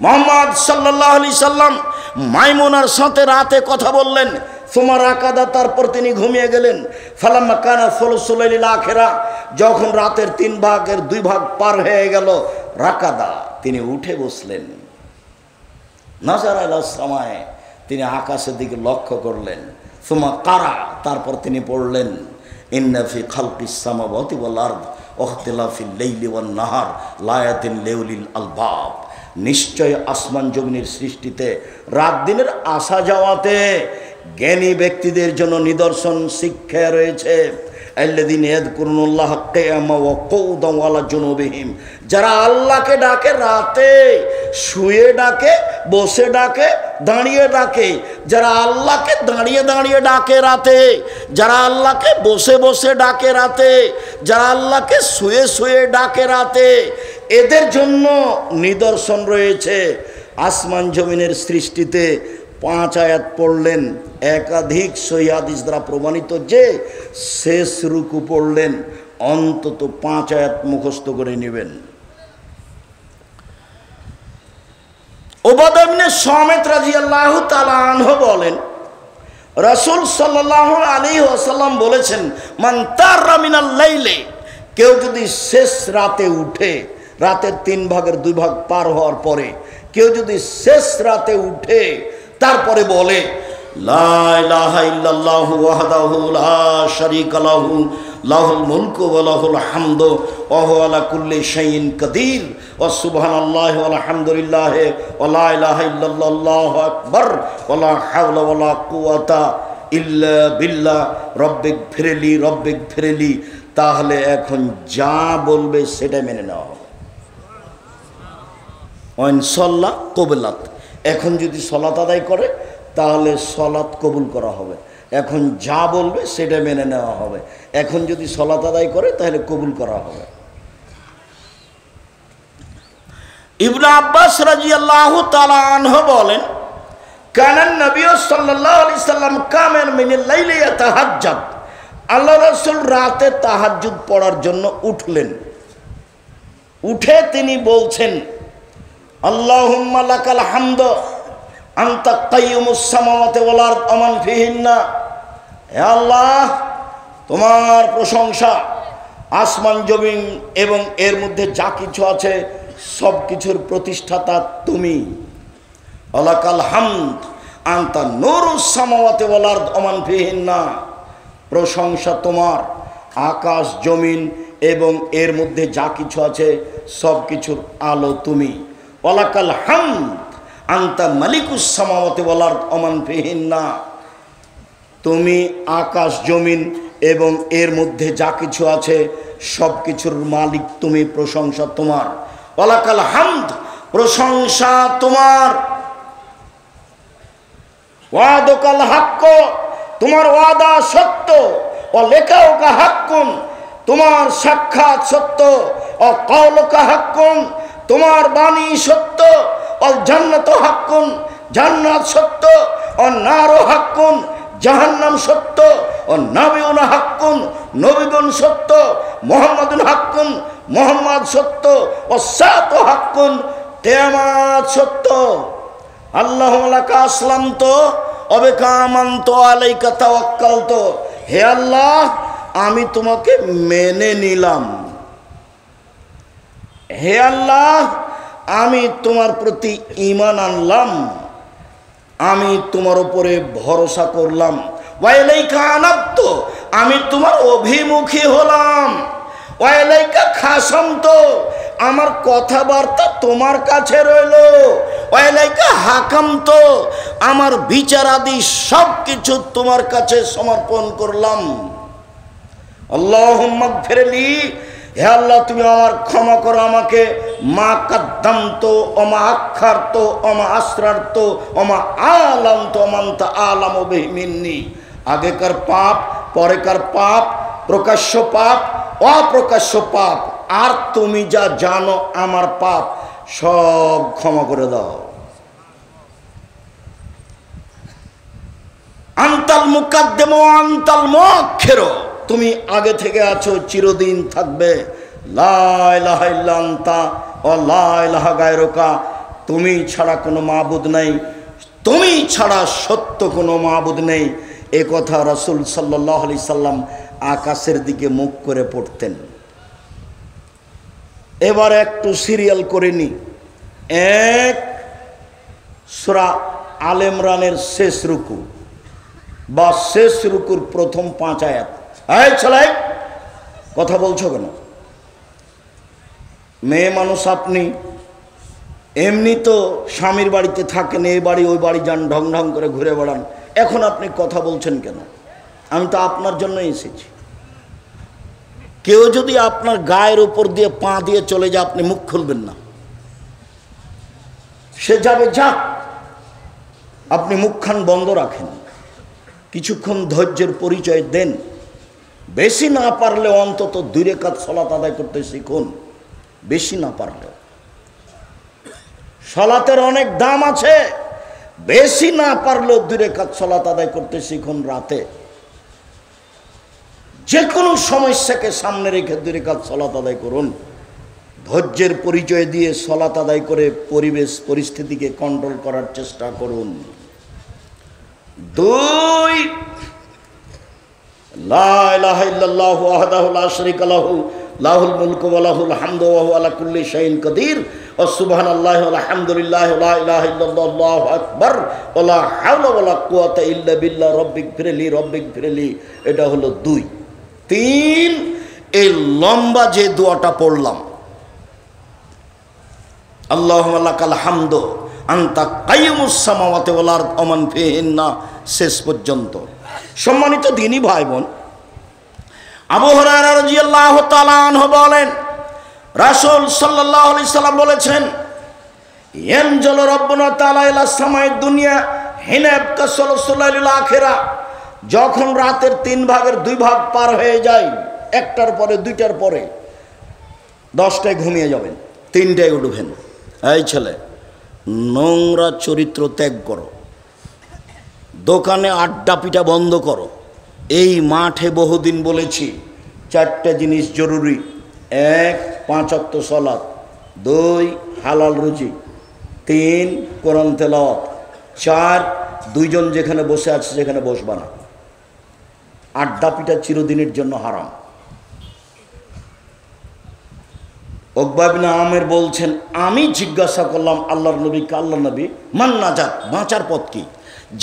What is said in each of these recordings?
মোহাম্মদ সাল্লাল্লাহু আলাইহি সাল্লাম মাইমুনার সাথে রাতে কথা বললেন, সুমা রাকাদা, তারপর তিনি ঘুমিয়ে গেলেন। ফালাম্মা কানা সুলুসুল লাইলিল আখিরা, যখন রাতের 3 ভাগের 2 ভাগ পার হয়ে গেল, রাকাদা, তিনি উঠে বসলেন। নাজার আলাস সামায়ে, তিনি আকাশের দিকে লক্ষ্য করলেন। সুমা কারা, তারপর তিনি পড়লেন, ইন্না ফি খালকিস সামাওয়াতি ওয়াল আরদ ওয়াখতিলাফিল লাইলি ওয়ান নাহার লায়াতিন লিউলিল আলবাব, নিশ্চয় আসমান জমিনের সৃষ্টিতে রাত দিনের আসা যাওয়াতে জ্ঞানী ব্যক্তিদের জন্য নিদর্শন শিক্ষা রয়েছে। আল্লাযীনা ইয়াযকুরুনাল্লাহা কিয়ামান ওয়া কুউদান ওয়া আলা জুনুবিহিম, যারা আল্লাহকে ডাকে রাতে, শুয়ে ডাকে, বসে ডাকে, দাঁড়িয়ে ডাকে। যারা আল্লাহকে দাঁড়িয়ে দাঁড়িয়ে ডাকে রাতে, যারা আল্লাহকে বসে বসে ডাকে রাতে, যারা আল্লাহকে শুয়ে শুয়ে ডাকে রাতে, এদের জন্য নিদর্শন রয়েছে। আসমান জমিনের সৃষ্টিতে 5 আয়াত পড়লেন। একাধিক সহিহ হাদিস দ্বারা প্রমাণিত যে শেষ রুকু পড়লেন, অন্তত 5 আয়াত মুখস্থ করে নেবেন। উবাদা ইবনে সামিত রাদিয়াল্লাহু তাআলা আনহু বলেন, রাসূল সাল্লাল্লাহু আলাইহি ওয়াসাল্লাম বলেছেন, মান তারা মিনাল লাইলি, কেউ যদি শেষ রাতে উঠে, রাতের 3 ভাগের 2 ভাগ পার হওয়ার পরে কেউ যদি শেষ রাতে উঠে তারপরে বলে, লা ইলাহা ইল্লাল্লাহু ওয়াহদাহু লা শারীকা লাহু লাহুল মুলকু ওয়া লাহুল হামদু ওয়া হুয়া আলা কুল্লি শাইইন কাদির ওয়া সুবহানাল্লাহি ওয়া আলহামদুলিল্লাহি ওয়া লা ইলাহা ইল্লাল্লাহু আল্লাহু আকবার ওয়া লা হাওলা ওয়া লা কুওয়াতা ইল্লা বিল্লাহ রব্বিক ফিরলি, তাহলে এখন যা বলবে সেটা মেনে নেওয়া হবে। ওয়াইন সাল্লা কবুলাত, এখন যদি সলাত আদায় করে তাহলে সলাত কবুল করা হবে। এখন যা বলবে সেটা মেনে নেওয়া হবে। এখন যদি সলাত আদায় করে তাহলে কবুল করা হবে। ইবনে আব্বাস রাদিয়াল্লাহু তাআলা আনহু বলেন, কানান নবী সাল্লাল্লাহু আলাইহি সাল্লাম কামেন মিনাল লাইলি ইয়াতাহাজ্জাদ, আল্লাহ রাসূল রাতে তাহাজ্জুদ পড়ার জন্য উঠলেন। উঠে তিনি বলছেন, আল্লাহুম্মা লাকাল হামদ আনতা কাইয়ুমুস সামাওয়াতি ওয়াল আরদ ওয়া মান ফিহিন্না, হে আল্লাহ, তোমার প্রশংসা, আসমান জমিন এবং এর মধ্যে যা কিছু আছে সব কিছুর প্রতিষ্ঠাতা তুমি। লাকাল হামদ আনতা নূরুস সামাওয়াতি ওয়াল আরদ ওয়া মান ফিহিন্না, প্রশংসা তোমার, আকাশ জমিন এবং এর মধ্যে যা কিছু আছে সব কিছুর আলো তুমি। ওয়ালাকাল হামদ আনতা মালিকুস সামাওয়াতি ওয়াল আরদ ওয়া মান ফিহিন্না, তুমি আকাশ জমিন এবং এর মধ্যে যা কিছু আছে সব কিছুর মালিক তুমি, প্রশংসা তোমার। ওয়ালাকাল হামদ, প্রশংসা তোমার। ওয়াদাকাল হাক্ক, তোমার ওয়াদা সত্য। ও লেখাউকা হাক্কুন, তোমার সাক্ষাৎ সত্য। ও কাউলুকা হাক্কুন, তোমার বাণী সত্য। ও জান্নাত হাক্কুন, জান্নাত সত্য। ও নারু হাক্কুন, জাহান্নাম সত্য। ও নবিউন হাক্কুন, নবীগণ সত্য। মুহাম্মাদুন হাক্কুন, মুহাম্মদ সত্য। ও সাতু হাক্কুন, কিয়ামত সত্য। আল্লাহুম্মা লাকা আসলামতু ওয়া বিকা আমানতু আলাইকা তাওয়াক্কালতু, হে আল্লাহ, আমি তোমাকে মেনে নিলাম। হে আল্লাহ, আমি তোমার প্রতি ঈমান আনলাম, আমি তোমার উপরে ভরসা করলাম। ওয়া ইলাইকা আনাবতু, আমি তোমার অভিমুখী হলাম। ওয়া ইলাইকা খাসামতু, আমার কথাবার্তা তোমার কাছে রইল। ওয়া ইলাইকা হাকামতু, আমার বিচারাদি সব কিছু তোমার কাছে সমর্পণ করলাম। আল্লাহুম্মা গফিরলি, হে আল্লাহ, তুমি আমার ক্ষমা করো আমাকে। মা কাদ্দামতু ওয়া মা আখারতু ওয়া মা আসরারতু ওয়া মা আলামতু ওয়া আনতা আলামু বিহি মিন্নি, আগেকার পাপ, পরেকার পাপ, প্রকাশ্য পাপ, অপ্রকাশ্য পাপ, আর তুমি যা জানো আমার পাপ সব ক্ষমা করে দাও। আনতাল মুকাদ্দিম ওয়া আনতাল মুআখির, তুমি আগে থেকে আছো, চিরদিন থাকবে। লা ইলাহা ইল্লা আনতা ওয়া লা ইলাহা গায়রুকা, তুমি ছাড়া কোনো মাবুদ নেই, তুমি ছাড়া সত্য কোনো মাবুদ নেই, এ কথা রাসূল সাল্লাল্লাহু আলাইহি সাল্লাম আকাশের দিকে মুখ করে পড়তেন। এবার একটু সিরিয়াল করে নি। এক, সূরা আল ইমরানের শেষ রুকু বা শেষ রুকুর প্রথম 5 আয়াত। এই ছেলে, কথা বলছো কেন? মেয়ে মানুষ আপনি, এমনি তো স্বামীর বাড়িতে থাকেন, এই বাড়ি ওই বাড়ি যান, ঢং ঢং করে ঘুরে বেড়ান, এখন আপনি কথা বলছেন কেন? আমি তো আপনার জন্যই এসেছি। কেউ যদি আপনার গায়ের উপর দিয়ে পা দিয়ে চলে যায়, আপনি মুখ খুলবেন না। সে যাবে যাক, আপনি মুখখান বন্ধ রাখেন, কিছুক্ষণ ধৈর্যের পরিচয় দেন। বেশি না পারলে অন্তত 2 রাকাত সালাত আদায় করতে শিখুন, বেশি না পারলেও। সালাতের অনেক দাম আছে, বেশি না পারলেও 2 রাকাত সালাত আদায় করতে শিখুন। রাতে যে কোনো সমস্যাকে সামনে রেখে 2 রাকাত সালাত আদায় করুন। ধৈর্যের পরিচয় দিয়ে সালাত আদায় করে পরিবেশ পরিস্থিতিকে কন্ট্রোল করার চেষ্টা করুন। 2, লা ইলাহা ইল্লাল্লাহু ওয়াহদাহু লা শারীকা লাহু লাহুল মুলকু ওয়া লাহুল হামদু ওয়া হুয়া আলা কুল্লি শাইইন কাদির ওয়া সুবহানাল্লাহি ওয়া আলহামদুলিল্লাহি ওয়া লা ইলাহা ইল্লাল্লাহু আল্লাহু আকবার ওয়া লা হাওলা ওয়া লা কুওয়াতা ইল্লা বিল্লাহ রব্বিগফিরলি। এটা হলো 2। 3, এই লম্বা যে দোয়াটা পড়লাম, আল্লাহুম্মা লাকাল হামদু আনতা কাইয়ুমুস সামাওয়াতি ওয়াল আরদ ওয়া মান ফিহিন্না, শেষ পর্যন্ত। সম্মানিত দ্বীনী ভাই বোন, আবু হুরায়রা রাদিয়াল্লাহু তাআলা আনহু বলেন, রাসূল সাল্লাল্লাহু আলাইহি সাল্লাম বলেছেন, ইয়ানজালু রাব্বুনা তাআলা ইলা সামাইদ দুনিয়া হিনা ইয়াবকা সুলুসুল আখিরা, যখন রাতের 3 ভাগের 2 ভাগ পার হয়ে যায়, 1টার পরে 2টার পরে 10টায় ঘুমিয়ে যাবেন, 3টায় উঠবেন। এই ছেলে, নোংরা চরিত্র ত্যাগ করো, দোকানে আড্ডা পিটা বন্ধ করো। এই মাঠে বহুদিন বলেছি 4টে জিনিস জরুরি। 1, 5 ওয়াক্ত সালাত, 2, হালাল রুজি, 3, কোরআন তেলাওয়াত, 4, 2 জন যেখানে বসে আছে সেখানে বসবা না। আড্ডা পিটা চিরদিনের জন্য হারাম। উকবা ইবনে আমির বলছেন, আমি জিজ্ঞাসা করলাম আল্লাহর নবীকে, আল্লাহ নবী, মান নাজাত, বাঁচার পথ কি?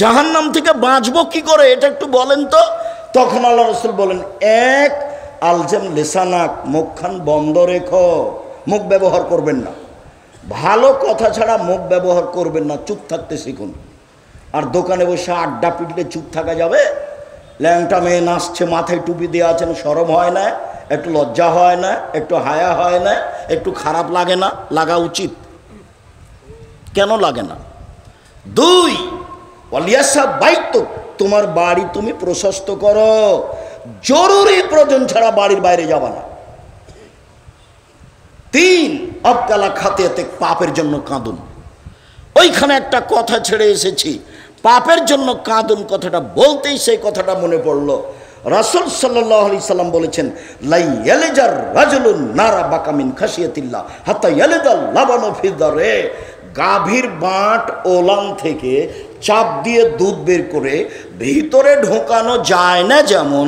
জাহান্নাম থেকে বাঁচবো কি করে, এটা একটু বলেন তো। তখন আল্লাহ রাসূল বলেন, 1, আলজাম লিসানাক, মুখখান বন্ধ রেখো, মুখ ব্যবহার করবেন না। ভালো কথা ছাড়া মুখ ব্যবহার করবেন না, চুপ থাকতে শিখুন। আর দোকানে বসে আড্ডা পিটলে চুপ থাকা যাবে? ল্যাংটা মেয়ে নাচছে, মাথায় টুপি দিয়ে আছেন, শরম হয় না? একটু লজ্জা হয় না? একটু হায়া হয় না? একটু খারাপ লাগে না? লাগা উচিত। কেন লাগে না? 2, ওয়ালিয়াসা বাইতুক, তোমার বাড়ি তুমি প্রশস্ত করো, জরুরি প্রয়োজন ছাড়া বাড়ির বাইরে যাবা না। 3, আবকালা খাতিয়াতে, পাপের জন্য কাঁদুন। ওইখানে একটা কথা ছেড়ে এসেছি, পাপের জন্য কাঁদুন, কথাটা বলতেই সেই কথাটা মনে পড়লো। রাসূল সাল্লাল্লাহু আলাইহি সাল্লাম বলেছেন, লাই ইয়ালিজার রাজুলুন নারা বাকা মিন খাশিয়াতিল্লাহ হাত্তা ইয়ালিদাল লাবানু ফি দারে, গাভীর বাঁট ওলান থেকে চাপ দিয়ে দুধ বের করে ভিতরে ঢোকানো যায় না, যেমন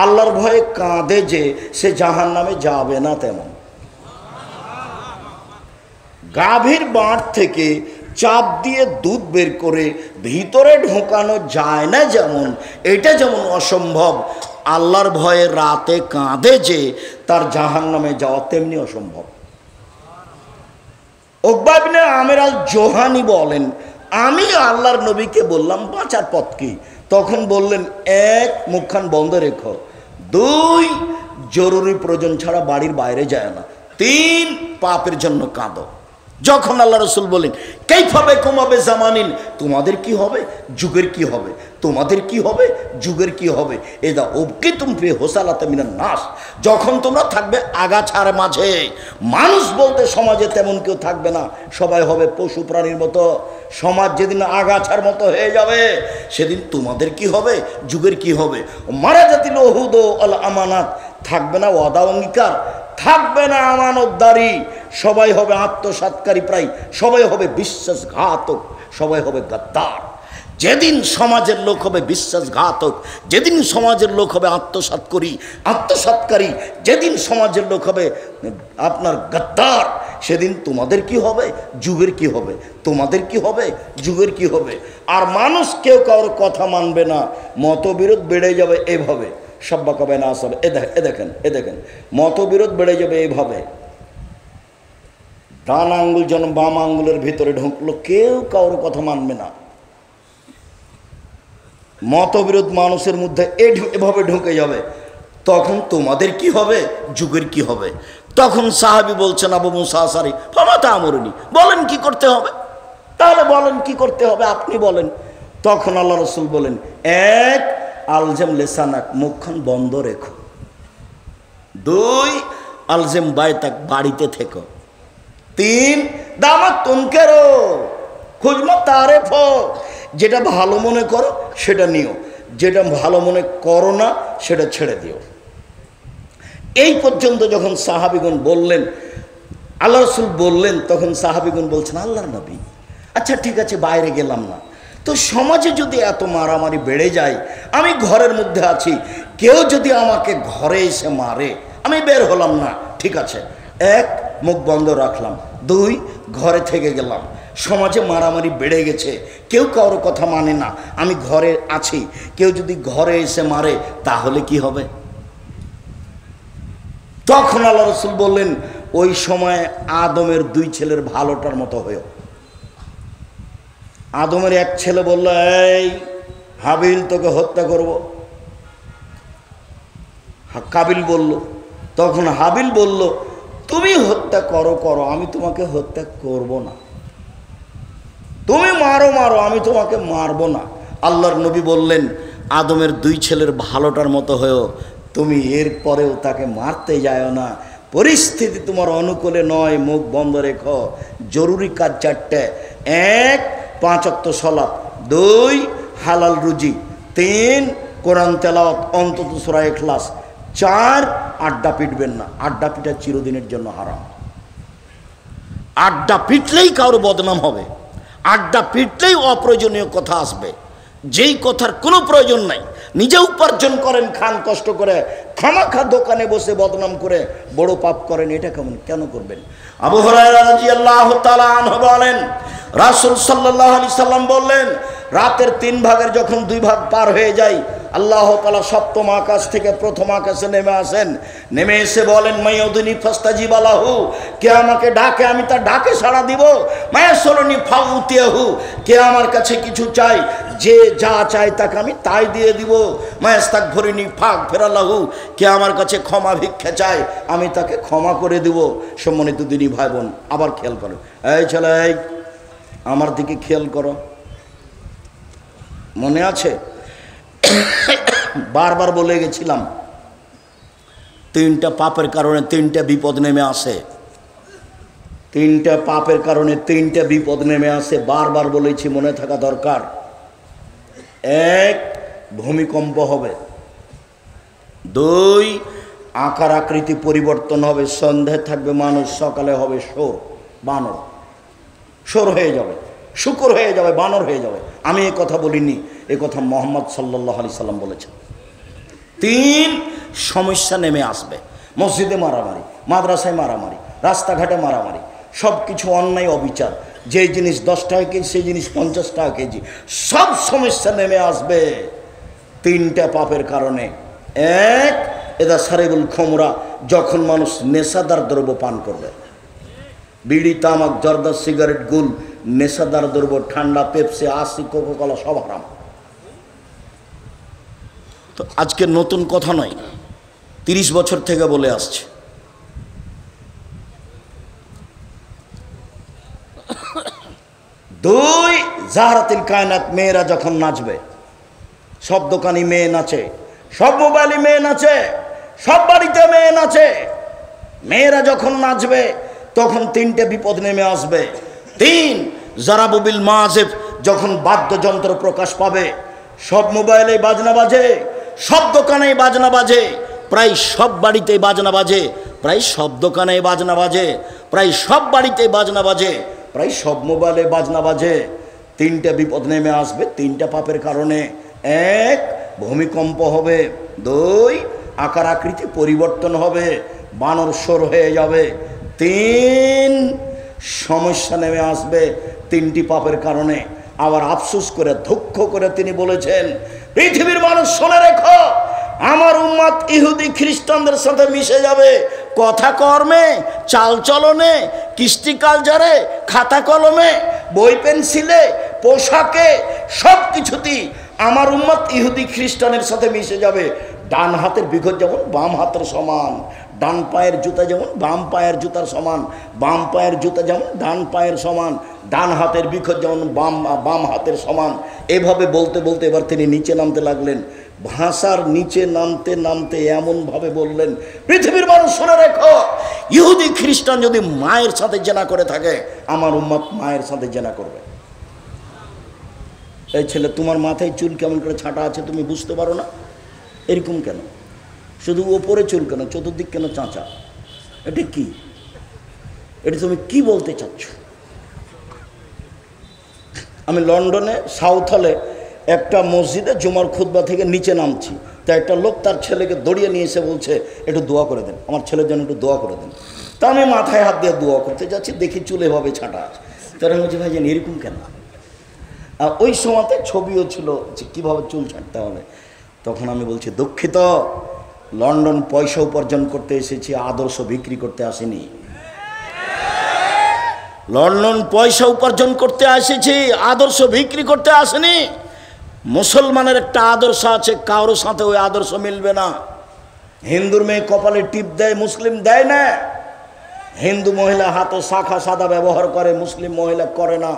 আল্লাহর ভয়ে কাঁদে যে সে জাহান্নামে যাবে না তেমন। গাভীর বাঁট থেকে চাপ দিয়ে দুধ বের করে ভিতরে ঢোকানো যায় না যেমন, এটা যেমন অসম্ভব, আল্লাহর ভয়ে রাতে কাঁদে যে তার জাহান্নামে যাওয়া তেমনি অসম্ভব। উকবা ইবনে আমির আল জোহানি বলেন, আমি আল্লাহর নবীকে বললাম বাঁচার পথ কি? তখন বললেন, 1, মুখখান বন্ধ রেখো, 2, জরুরি প্রয়োজন ছাড়া বাড়ির বাইরে যায় না, 3, পাপের জন্য কাঁদো। যখন আল্লাহ রাসূল বলেন, কাইফাবে কুমাবে জামানিন, তোমাদের কি হবে, যুগের কি হবে, তোমাদের কি হবে, যুগের কি হবে, এদা ওবকে তুমি হোসালাতে মিনান নাস, যখন তোমরা থাকবে আগাছার মাঝে, মানুষ বলতে সমাজে তেমন কেউ থাকবে না, সবাই হবে পশু প্রাণীর মতো। সমাজ যেদিন আগাছার মতো হয়ে যাবে, সেদিন তোমাদের কি হবে, যুগের কি হবে। মারা জাতিল ওহুদ আল আমানাত, থাকবে না ওয়াদা অঙ্গীকার, থাকবে না আমানতদারি, সবাই হবে আত্মসাৎকারী, প্রায় সবাই হবে বিশ্বাসঘাতক, সবাই হবে গাদ্দার। যেদিন সমাজের লোক হবে বিশ্বাসঘাতক, যেদিন সমাজের লোক হবে আত্মসাৎকারী, যেদিন সমাজের লোক হবে আপনার গাদ্দার, সেদিন তোমাদের কি হবে, যুগের কি হবে, তোমাদের কি হবে, যুগের কি হবে। আর মানুষ কেউ কারোর কথা মানবে না, মতবিরোধ বেড়ে যাবে এভাবে। সব্বা কবে না আসবে, এ দেখেন মতবিরোধ বেড়ে যাবে এইভাবে। ডান আঙ্গুল যেন বাম আঙ্গুলের ভিতরে ঢুকলো, কেউ কারোর কথা মানবে না। মতবিরোধ মানুষের মধ্যে এভাবে ঢুকে যাবে, তখন তোমাদের কি হবে, যুগের কি হবে। তখন সাহাবী বলছেন আবু মুসা আশআরী, ফামাতা আমরুনি, বলেন কি করতে হবে, তাহলে বলেন কি করতে হবে, আপনি বলেন। তখন আল্লাহ রাসূল বলেন, এক, আলজেম লেসানাক, মুখখান বন্ধ রেখো। দুই, আলজেম বাইতাক, বাড়িতে থেকো। তিন, দামাত তুনকেরো, খুঁজমা তারেফ, যেটা ভালো মনে করো সেটা নিও, যেটা ভালো মনে করো না সেটা ছেড়ে দিও। এই পর্যন্ত যখন সাহাবীগণ বললেন, আল্লাহ রাসূল বললেন, তখন সাহাবীগণ বলছেন, আল্লাহর নবী, আচ্ছা ঠিক আছে বাইরে গেলাম না, তো সমাজে যদি এত মারামারি বেড়ে যায়, আমি ঘরের মধ্যে আছি, কেউ যদি আমাকে ঘরে এসে মারে, আমি বের হলাম না, ঠিক আছে, এক, মুখ বন্ধ রাখলাম। দুই, ঘরে থেকে গেলাম। সমাজে মারামারি বেড়ে গেছে, কেউ কারোর কথা মানে না, আমি ঘরে আছি, কেউ যদি ঘরে এসে মারে তাহলে কি হবে। তখন আল্লাহ রাসূল বললেন, ওই সময় আদমের দুই ছেলের ভালোটার মতো হয়েও। আদমের এক ছেলে বলল, এই হাবিল, তোকে হত্যা করব। কাবিল বলল, তখন হাবিল বলল, তুমি হত্যা করো, আমি তোমাকে হত্যা করব না, তুমি মারো, আমি তোমাকে মারব না। আল্লাহর নবী বললেন, আদমের দুই ছেলের ভালোটার মতো হয়েও তুমি এর পরেও তাকে মারতে যাও না, পরিস্থিতি তোমার অনুকূলে নয়, মুখ বন্ধ রেখো। জরুরি কাজ চারটে, এক, 5 ওয়াক্ত সালাত, দুই, হালাল রুজি, তিন, কোরআন তেলাওয়াত, অন্তত সূরা ইখলাস, চার, আড্ডা পিটবেন না, আড্ডা পিটা চিরদিনের জন্য হারাম। আড্ডা পিটলেই কারো বদনাম হবে, আড্ডা পিটলেই অপ্রয়োজনীয় কথা আসবে, যেই কথার কোনো প্রয়োজন নাই। নিজে উপার্জন করেন, খান কষ্ট করে, খামাখা দোকানে বসে বদনাম করে বড় পাপ করেন, এটা কেন করবেন। আবু হুরায়রা রাদিয়াল্লাহু তাআলা আনহু বলেন, রাসূল সাল্লাল্লাহু আলাইহি সাল্লাম বললেন, রাতের 3 ভাগের যখন 2 ভাগ পার হয়ে যায়, আল্লাহ তাআলা সপ্তম আকাশ থেকে প্রথম আকাশে নেমে আসেন, নেমে এসে বলেন, মাইয়ুদনি ফাস্তাজিব লাহু, কে আমাকে ডাকে আমি তার ডাকে সাড়া দিব, মায়াসলনি ফাউতিয়াহু, কে আমার কাছে কিছু চাই, যে যা চাই তাকে আমি তাই দিয়ে দিব, মায়াস্তাগফিরনি ফাগফিরা লাহু, কে আমার কাছে ক্ষমা ভিক্ষা চায় আমি তাকে ক্ষমা করে দিব। সম্মানিত দিনী ভাই বোন, আবার খেয়াল করো, এই ছেলে, আমার দিকে খেয়াল করো, মনে আছে বারবার বলে গেছিলাম, 3টা পাপের কারণে 3টা বিপদ নেমে আসে, 3টা পাপের কারণে 3টা বিপদ নেমে আসে, বারবার বলেছি, মনে থাকা দরকার। এক, ভূমিকম্প হবে। দুই, আকার আকৃতি পরিবর্তন হবে, সন্ধ্যায় থাকবে মানুষ, সকালে হবে বানর, শোর হয়ে যাবে, শুকর হয়ে যাবে, বানর হয়ে যাবে। আমি এ কথা বলিনি, এ কথা মুহাম্মদ সাল্লাল্লাহু আলাইহি সাল্লাম বলেছেন। 3, সমস্যা নেমে আসবে, মসজিদে মারামারি, মাদ্রাসায় মারামারি, রাস্তাঘাটে মারামারি, সব কিছু অন্যায় অবিচার, যে জিনিস 10 টাকা কেজি সেই জিনিস 50 টাকা কেজি, সব সমস্যা নেমে আসবে 3টা পাপের কারণে। এক, এদা সারিবুল খমরা, যখন মানুষ নেশাদার দ্রব্য পান করবে, বিড়ি, তামাক, জর্দা, সিগারেট, গুল, নেশাদার দ্রব্য, ঠান্ডা, পেপসি, আশি, কোকাকোলা সব হারাম। তো আজকে নতুন কথা নয়, 30 বছর থেকে বলে আসছে। দুই, জাহরাতিল কায়নাত, মেয়েরা যখন নাচবে, সব দোকানি মেয়ে নাচে, সব মোবাইলে মেয়ে নাচে, সব বাড়িতে মেয়ে নাচে, মেয়েরা যখন নাচবে তখন 3টে বিপদ নেমে আসবে। 3, জারাবুবিল মাজেব, যখন বাদ্যযন্ত্র প্রকাশ পাবে, সব মোবাইলে বাজনা বাজে, সব দোকানে বাজনা বাজে, প্রায় সব বাড়িতে বাজনা বাজে, প্রায় সব দোকানে বাজনা বাজে, প্রায় সব বাড়িতে বাজনা বাজে, প্রায় সব মোবাইলে বাজনা বাজে। তিনটা বিপদ নেমে আসবে তিনটা পাপের কারণে। এক, ভূমিকম্প হবে। দুই, আকার আকৃতি পরিবর্তন হবে, বানর সর হয়ে যাবে। তিন, সমস্যা নেমে আসবে তিনটি পাপের কারণে। আবার আফসোস করে দুঃখ করে তিনি বলেছেন, পৃথিবীর মানুষ শুনে রেখো, আমার উম্মত ইহুদি খ্রিস্টানদের সাথে মিশে যাবে কথা কর্মে, চালচলনে, কৃষ্টি কালচারে, খাতা কলমে, বই পেন্সিলে, পোশাকে, সব কিছুতেই আমার উম্মত ইহুদি খ্রিস্টানের সাথে মিশে যাবে। ডান হাতের বিঘত যেমন বাম হাতের সমান, ডান পায়ের জুতা যেমন বাম পায়ের জুতার সমান, বাম পায়ের জুতা যেমন ডান পায়ের সমান, ডান হাতের বিঘত যেমন বাম হাতের সমান। এভাবে বলতে বলতে এবার তিনি নিচে নামতে লাগলেন। ভাষার নিচে নামতে নামতে এমনভাবে বললেন, পৃথিবীর মানুষ শুনে রেখো, ইহুদি খ্রিস্টান যদি মায়ের সাথে জেনা করে থাকে, আমার উম্মত মায়ের সাথে জেনা করবে। এই ছেলে, তোমার মাথায় চুল কেমন করে ছাঁটা আছে তুমি বুঝতে পারো না? এরকম কেন? শুধু ওপরে চুল কেন, চতুর্দিক কেন চাঁচা? এটা কি? এটা তুমি কি বলতে চাচ্ছ? আমি লন্ডনে সাউথ হলে একটা মসজিদে জুমার খুতবা থেকে নিচে নামছি, তা একটা লোক তার ছেলেকে দড়িয়ে নিয়ে এসে বলছে, একটু দোয়া করে দেন, আমার ছেলের জন্য একটু দোয়া করে দেন। তা আমি মাথায় হাত দিয়ে দোয়া করতে যাচ্ছি, দেখি চুল এভাবে ছাঁটা আছে। তারা বলছে, ভাই জানি এরকম কেন? আর ওই সময়তে ছবিও ছিল যে কীভাবে চুল ছাঁটতে হবে। তখন আমি বলছি, দুঃখিত, লন্ডন পয়সা উপার্জন করতে এসেছি, আদর্শ বিক্রি করতে আসেনি। লন্ডন পয়সা উপার্জন করতে এসেছি, আদর্শ বিক্রি করতে আসেনি। মুসলমানের একটা আদর্শ আছে, কারোর সাথে ওই আদর্শ মিলবে না। হিন্দুর মেয়ে কপালে টিপ দেয়, মুসলিম দেয় না। হিন্দু মহিলা হাতে শাখা সাদা ব্যবহার করে, মুসলিম মহিলা করে না।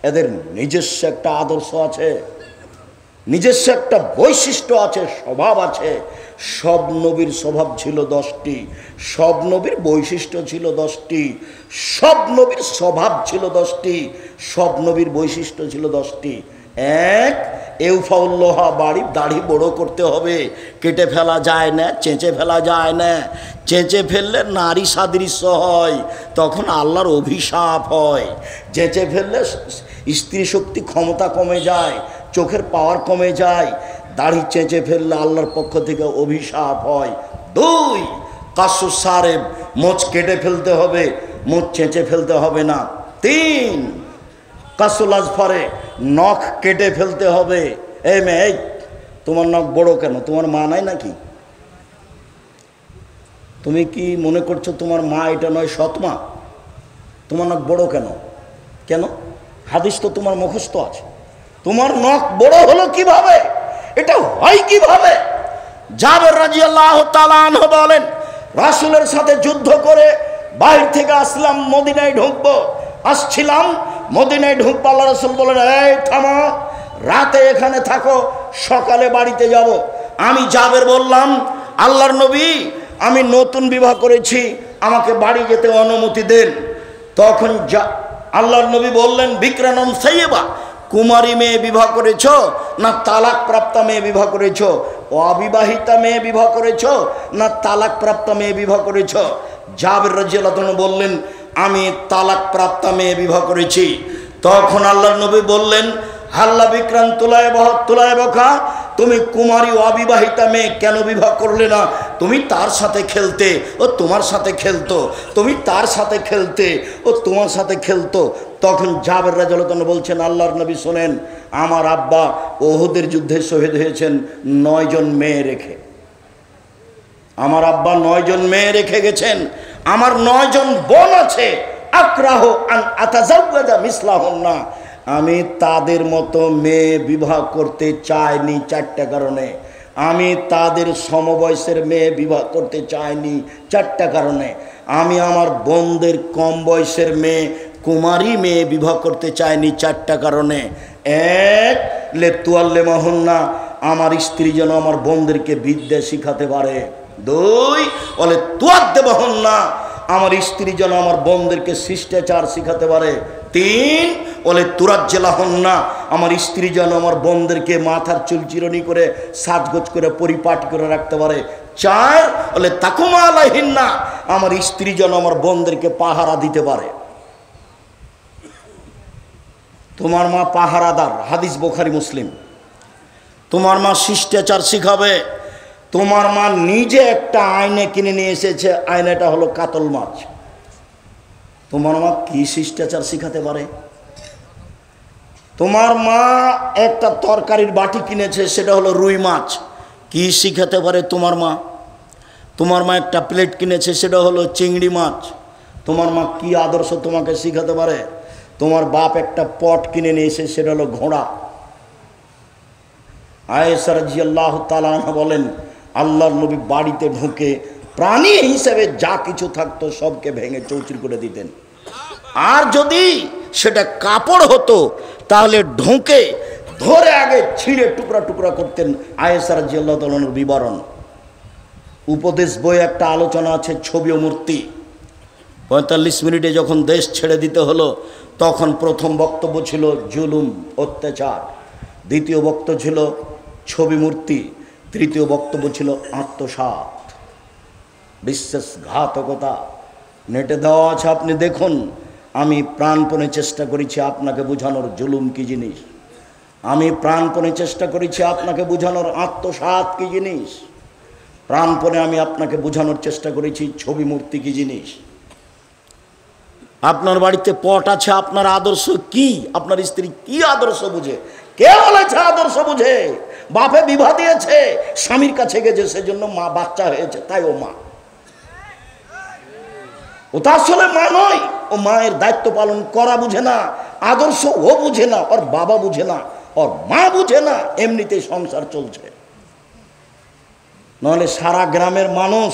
এদের নিজস্ব একটা আদর্শ আছে, নিজস্ব একটা বৈশিষ্ট্য আছে, স্বভাব আছে। সব নবীর স্বভাব ছিল 10টি, সব নবীর বৈশিষ্ট্য ছিল 10টি, সব নবীর স্বভাব ছিল 10টি, সব নবীর বৈশিষ্ট্য ছিল 10টি। এক, এউফাউল্লোহা, দাড়ি বড় করতে হবে, কেটে ফেলা যায় না, চেঁচে ফেলা যায় না। চেঁচে ফেললে নারী সাদৃশ্য হয়, তখন আল্লাহর অভিশাপ হয়। চেঁচে ফেললে স্ত্রী শক্তি ক্ষমতা কমে যায়, চোখের পাওয়ার কমে যায়। দাড়ি চেঁচে ফেললে আল্লাহর পক্ষ থেকে অভিশাপ হয়। দুই, কাসু সারেব, মোচ কেটে ফেলতে হবে, মোচ চেঁচে ফেলতে হবে না। তিন, কাসুল আজফারে, নখ কেটে ফেলতে হবে। এই মেয়ে, এই তোমার নখ বড় কেন? তোমার মা নাই নাকি? তুমি কি মনে করছো তোমার মা এটা নয় সৎ মা? তোমার নখ বড় কেন? কেন? হাদিস তো তোমার মুখস্থ আছে। তোমার নখ বড় হলো কিভাবে? এটা হয় কিভাবে? জাবের রাদিয়াল্লাহু তাআলা আনহু বলেন, রাসূলের সাথে যুদ্ধ করে বাইরে থেকে আসলাম, মদিনায় ঢুকবো, আসছিলাম মদিনায় ঢুকবো। আল্লাহ রাসূল বলেন, এই থামো, রাতে এখানে থাকো, সকালে বাড়িতে যাব। আমি জাবের বললাম, আল্লাহর নবী, আমি নতুন বিবাহ করেছি, আমাকে বাড়ি যেতে অনুমতি দেন। তখন আল্লাহর নবী বললেন, বিক্রানম সাইয়্যিবা, কুমারী মেয়ে বিবাহ করেছ না তালাক প্রাপ্তা মেয়ে বিবাহ করেছ? অবিবাহিতা মেয়ে বিবাহ করেছ না তালাক প্রাপ্তা মেয়ে বিবাহ করেছ? জাবের রাদিয়াল্লাহু আনহু বললেন, আমি তালাক প্রাপ্তা মেয়ে বিবাহ করেছি। তখন আল্লাহর নবী বললেন, হাল্লা বিক্রান্ত তুলায় বকা, তুমি কুমারী অবিবাহিতা মেয়ে কেন বিবাহ করলে না? তুমি তার সাথে খেলতে, ও তোমার সাথে খেলতো, তুমি তার সাথে খেলতে, ও তোমার সাথে খেলতো। তখন জাবের রাদিয়াল্লাহু আনহু বলছেন, আল্লাহর নবী শোনেন, আমার আব্বা উহুদের যুদ্ধে শহীদ হয়েছেন 9 জন মেয়ে রেখে। আমার আব্বা 9 জন মেয়ে রেখে গেছেন, আমার 9 জন বোন আছে। আক্রাহ আন আতাজাওয়াজা মিসলাহুন্না, আমি তাদের মতো মেয়ে বিবাহ করতে চাইনি 4টা কারণে। আমি তাদের সমবয়সের মেয়ে বিবাহ করতে চাইনি 4টা কারণে। আমি আমার বোনদের কম বয়সের মেয়ে, কুমারী মেয়ে বিবাহ করতে চাইনি 4টা কারণে। এক, লেতুয়াল্লেমাহুন্না, আমার স্ত্রী যেন আমার বোনদেরকে বিদ্যা শিখাতে পারে। 2, বলে তুয়াদ্দেবাহুন্না, আমার স্ত্রী যেন আমার বোনদেরকে শিষ্টাচার শিখাতে পারে। 3, বলে তুরাজ্জেলাহুন্না, আমার স্ত্রী যেন আমার বোনদেরকে মাথার চুল চিরনি করে সাজগোজ করে পরিপাটি করে রাখতে পারে। চার বলে তাকুমা আলাইহিন্না, আমার স্ত্রী যেন আমার বোনদেরকে পাহারা দিতে পারে। তোমার মা পাহারাদার, হাদিস বুখারী মুসলিম। তোমার মা শিষ্টাচার শিখাবে। তোমার মা নিজে একটা আয়না কিনে নিয়ে এসেছে, আয়নাটা হলো কাতল মাছ। তোমার মা কি শিষ্টাচার শিখাতে পারে? তোমার মা একটা তরকারির বাটি কিনেছে, সেটা হলো রুই মাছ, কি শিখাতে পারে তোমার মা? তোমার মা একটা প্লেট কিনেছে, সেটা হলো চিংড়ি মাছ। তোমার মা কি আদর্শ তোমাকে শিখাতে পারে? তোমার বাপ একটা পট কিনে নিয়েছে, সেটা হলো ঘোড়া। আয়েশা রাদিয়াল্লাহু তাআলা আনহা বলেন, আল্লাহর নবী বাড়িতে ঢুকে প্রাণী হিসেবে যা কিছু থাকতো সবকে ভেঙে চৌচির করে দিতেন। আর যদি সেটা কাপড় হতো তাহলে ঢুকে ধরে আগে ছিঁড়ে টুকরা টুকরা করতেন। আয়েশা রাদিয়াল্লাহু তাআলার বিবরণ। উপদেশ বইয়ে একটা আলোচনা আছে ছবি ও মূর্তি। 45 মিনিটে যখন দেশ ছেড়ে দিতে হলো, তখন প্রথম বক্তব্য ছিল জুলুম, অত্যাচার। দ্বিতীয় বক্তব্য ছিল ছবি মূর্তি। তৃতীয় বক্তব্য ছিল আত্মসাৎ, বিশ্বাসঘাতকতা। নেটে দেওয়া আছে, আপনি দেখুন। আমি প্রাণপণে চেষ্টা করেছি আপনাকে বোঝানোর জুলুম কি জিনিস। আমি প্রাণপণে চেষ্টা করেছি আপনাকে বোঝানোর আত্মসাৎ কি জিনিস। প্রাণপণে আমি আপনাকে বোঝানোর চেষ্টা করেছি ছবি মূর্তি কি জিনিস। আপনার বাড়িতে পট আছে, আপনার আদর্শ কি? আপনার স্ত্রী কি আদর্শ বুঝে? কে বলেছে আদর্শ বুঝে? বাপে বিবাহ দিয়েছে, স্বামীর কাছে গেছে, সেজন্য মা বাচ্চা হয়েছে, তাই ও মা। ও তো আসলে মা নয়। ও মায়ের দায়িত্ব পালন করা বুঝে না, আদর্শ ও বুঝে না, ওর বাবা বুঝে না, ওর মা বুঝে না, এমনিতেই সংসার চলছে। নাহলে সারা গ্রামের মানুষ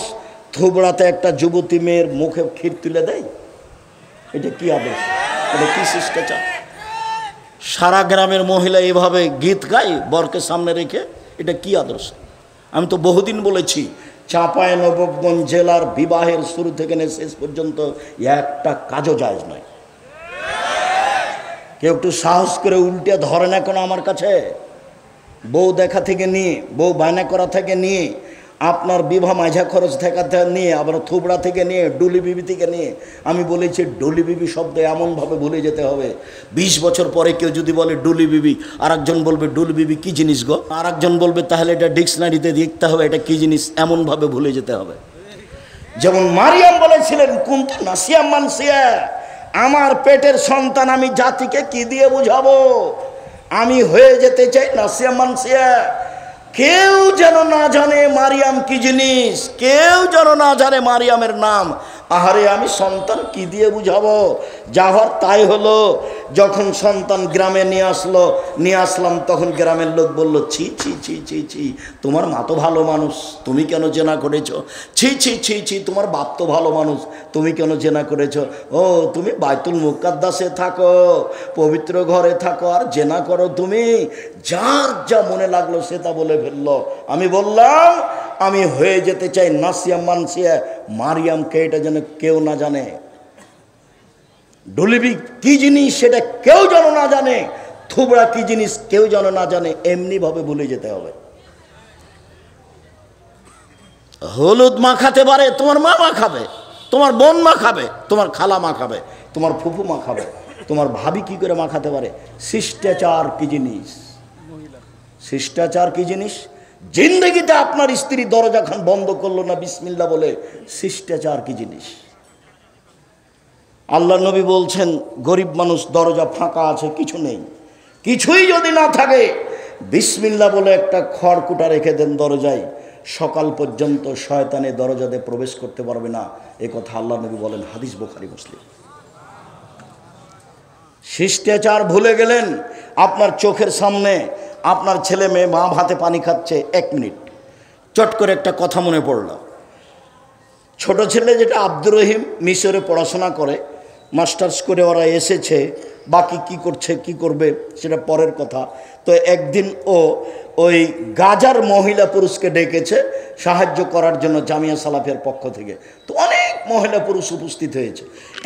থুবড়াতে একটা যুবতী মেয়ের মুখে ক্ষীর তুলে দেয়। এটা কি আদর্শ? এটা কি শিষ্টাচার? সারা গ্রামের মহিলা এভাবে গীত গায় বরকে সামনে রেখে, এটা কি আদর্শ? আমি তো বহুদিন বলেছি, চাঁপাইনবাবগঞ্জ জেলার বিবাহের শুরু থেকে শেষ পর্যন্ত একটা কাজও জায়েজ নয়। কেউ একটু সাহস করে উল্টে ধরে না কেন আমার কাছে? বউ দেখা থেকে নিয়ে, বউ বায়না করা থেকে নিয়ে, আপনার বিবাহ মাঝা খরচ থেকে নিয়ে, আবার থুবড়া থেকে নিয়ে, ডুলি বিবি থেকে নিয়ে। আমি বলেছি ডুলি বিবি শব্দ এমনভাবে ভুলে যেতে হবে, 20 বছর পরে কেউ যদি বলে ডুলি বিবি, আর একজন বলবে ডুলি বিবি কি জিনিস গো, আর একজন বলবে তাহলে এটা ডিকশনারিতে দেখতে হবে এটা কি জিনিস, এমনভাবে ভুলে যেতে হবে। যেমন মারিয়াম বলেছিলেন, কুনতু নাসিয়াম মানসিয়া, আমার পেটের সন্তান আমি জাতিকে কি দিয়ে বুঝাবো? আমি হয়ে যেতে চাই নাসিয়াম মানসিয়া। কেউ যেন না জানে মারিয়াম কি জিনিস, কেউ যেন না জানে মারিয়ামের নাম। আহারে আমি সন্তান কি দিয়ে বুঝাবো? যা হওয়ার তাই হলো। যখন সন্তান গ্রামে নিয়ে আসলাম, তখন গ্রামের লোক বলল, ছি ছি ছি ছি ছি, তোমার মা তো ভালো মানুষ, তুমি কেন জেনা করেছো? ছি ছি ছি ছি, তোমার বাপ তো ভালো মানুষ, তুমি কেন জেনা করেছো? ও তুমি বাইতুল মুকাদ্দাসে থাকো, পবিত্র ঘরে থাকো, আর জেনা করো তুমি? যার যা মনে লাগলো সে তা বলে ফেললো। আমি বললাম আমি হয়ে যেতে চাই নাসিয়া মানসিয়া, মারিয়ামকে এটা যেন কেউ না জানে। ডুলিবি কি জিনিস সেটা কেউ যেন না জানে, থুবড়া কি জিনিস কেউ যেন না জানে, এমনি ভাবে ভুলে যেতে হবে। হলুদ মাখাতে পারে তোমার মা মাখাবে, তোমার বোন মাখাবে, তোমার খালা মাখাবে, তোমার ফুফু মাখাবে, তোমার ভাবি কি করে মাখাতে পারে? শিষ্টাচার কি জিনিস? শিষ্টাচার কি জিনিস? জিন্দগিতে আপনার স্ত্রী দরজা খান বন্ধ করলো না বিসমিল্লাহ বলে, শিষ্টাচার কি জিনিস? আল্লাহ নবী বলছেন, গরিব মানুষ দরজা ফাঁকা আছে, কিছু নেই, কিছুই যদি না থাকে, বিসমিল্লাহ বলে একটা খড়কুটা রেখে দেন দরজায়, সকাল পর্যন্ত শয়তানে দরজাতে প্রবেশ করতে পারবে না। এ কথা আল্লাহ নবী বলেন, হাদিস বুখারী মুসলিম। শিষ্টাচার ভুলে গেলেন। আপনার চোখের সামনে আপনার ছেলে মেয়ে মা ভাতে পানি খাচ্ছে, 1 মিনিট চট করে একটা কথা মনে পড়ল। ছোট ছেলে যেটা আব্দুর রহিম মিশরে পড়াশোনা করে, মাস্টার্স করে ওরা এসেছে, বাকি কি করছে কি করবে সেটা পরের কথা। তো একদিন ও ওই গাজার মহিলা পুরুষকে ডেকেছে সাহায্য করার জন্য জামিয়া সালাফিয়ার পক্ষ থেকে। তো অনেক মহিলা পুরুষ উপস্থিত হয়েছে।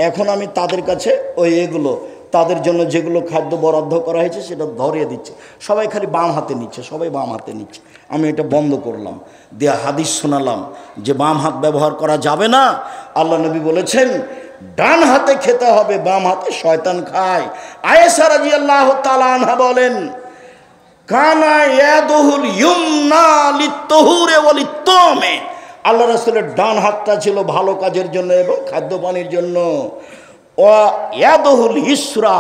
এখন আমি তাদের কাছে ওই এগুলো তাদের জন্য যেগুলো খাদ্য বরাদ্দ করা হয়েছে সেটা ধরিয়ে দিচ্ছে, সবাই খালি বাম হাতে নিচ্ছে, সবাই বাম হাতে নিচ্ছে। আমি এটা বন্ধ করলাম, দিয়ে হাদিস শোনালাম যে বাম হাত ব্যবহার করা যাবে না। আল্লাহ নবী বলেছেন ডান হাতে খেতে হবে, বাম হাতে শয়তান খায়। আয়েশা রাদিয়াল্লাহু তাআলা আনহা বলেন কানা ইয়াদুহুল ইউমনা লিত্তুহুরি ওয়া লিত্তামে, আল্লাহ রাসূলের ডান হাতটা ছিল ভালো কাজের জন্য এবং খাদ্য পানির জন্য। ও ইয়াদুহুল ইসরা,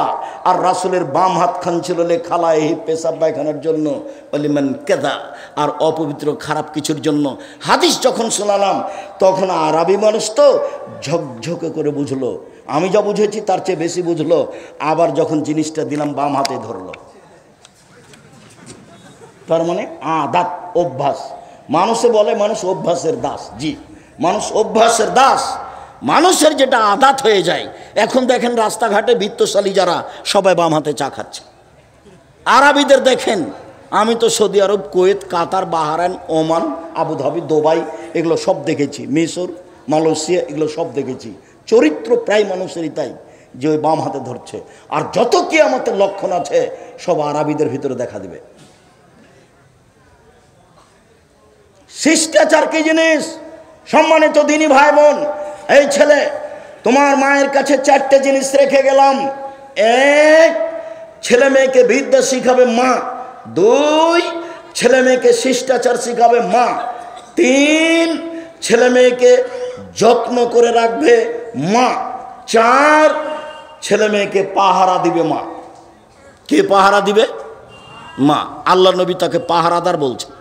আর রাসূলের বাম হাত খান ছিল লেখালাই পেশাব পায়খানার জন্য, ওয়ালিমান কাযা, আর অপবিত্র খারাপ কিছুর জন্য। হাদিস যখন শোনালাম তখন আরবি মানুষ তো ঝকঝকে করে বুঝলো, আমি যা বুঝেছি তার চেয়ে বেশি বুঝলো। আবার যখন জিনিসটা দিলাম বাম হাতে ধরলো, তার মানে আদাত, অভ্যাস। মানুষে বলে মানুষ অভ্যাসের দাস। জি, মানুষ অভ্যাসের দাস, মানুষের যেটা আদাত হয়ে যায়। এখন দেখেন রাস্তাঘাটে বিত্তশালী যারা সবাই বাম হাতে চা খাচ্ছে। আরবিদের দেখেন, আমি তো সৌদি আরব, কুয়েত, কাতার, বাহরাইন, ওমান, আবুধাবি, দুবাই এগুলো সব দেখেছি, মিশর, মালয়েশিয়া এগুলো সব দেখেছি। চরিত্র প্রায় মানুষেরই তাই, যে ওই বাম হাতে ধরছে। আর যত কিয়ামতের লক্ষণ আছে সব আরবিদের ভিতরে দেখা দিবে। শিষ্টাচার কি জিনিস? সম্মানিত দিনী ভাই বোন, এই ছেলে তোমার মায়ের কাছে 4টে জিনিস রেখে গেলাম। 1, ছেলে মেয়েকে বিদ্যা শিখাবে মা। 2, ছেলে মেয়েকে শিষ্টাচার শিখাবে মা। 3, ছেলে মেয়েকে যত্ন করে রাখবে মা। 4, ছেলে মেয়েকে পাহারা দিবে মা। কে পাহারা দিবে? মা। আল্লাহ নবী তাকে পাহারাদার বলছেন।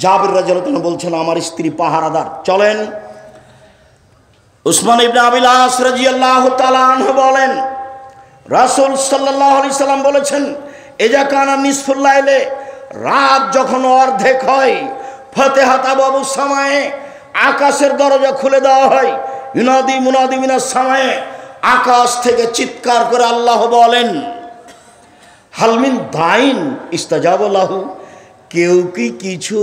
জাবির রাদিয়াল্লাহু আনহু বলছেন আমার স্ত্রী পাহারাদার। চলেন, উসমান ইবনে আবিল আস রাদিয়াল্লাহু তাআলা আনহু বলেন রাসূল সাল্লাল্লাহু আলাইহি সাল্লাম বলেছেন ইজা কানা নিসফুল লাইলে, রাত যখন অর্ধেক হয়, ফাতিহাত আবওয়াবুস সামায়ে, আকাশের দরজা খুলে দেওয়া হয়। ইউনাদি মুনাদি মিনাস সামায়ে, আকাশ থেকে চিৎকার করে আল্লাহ বলেন হালমিন দাইন ইস্তাজাবা লাহু, কেউ কি কিছু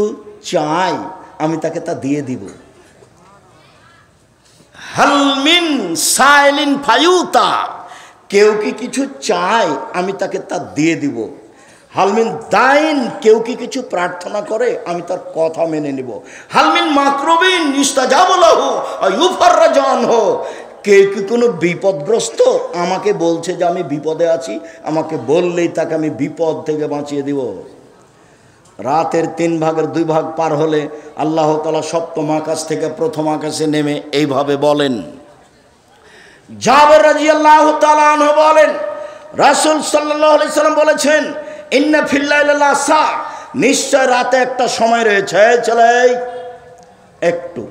চায় আমি তাকে তা দিয়ে দিব। হালমিন সাইলিন ফায়ুতা, কেউ কি কিছু চায় আমি তাকে তা দিয়ে দিব। হালমিন দাইন, কেউ কি কিছু প্রার্থনা করে আমি তার কথা মেনে নিব। হালমিন মাকরুবিন ইস্তাজাবা লাহু আয়ুফাররাজু আনহু, কেউ কি কোনো বিপদগ্রস্ত আমাকে বলছে যে আমি বিপদে আছি, আমাকে বললেই তাকে আমি বিপদ থেকে বাঁচিয়ে দিব। রাতের 3 ভাগের 2 ভাগ পার হলে আল্লাহ তাআলা সপ্তম আকাশ থেকে প্রথম আকাশে নেমে এইভাবে বলেন। জাবের রাদিয়াল্লাহু তাআলা আনহু বলেন রাসূল সাল্লাল্লাহু আলাইহি সাল্লাম বলেছেন ইন্না ফিল লাইলি লাসা, নিশ্চয় রাতে একটা সময় রয়েছে। চলে একটু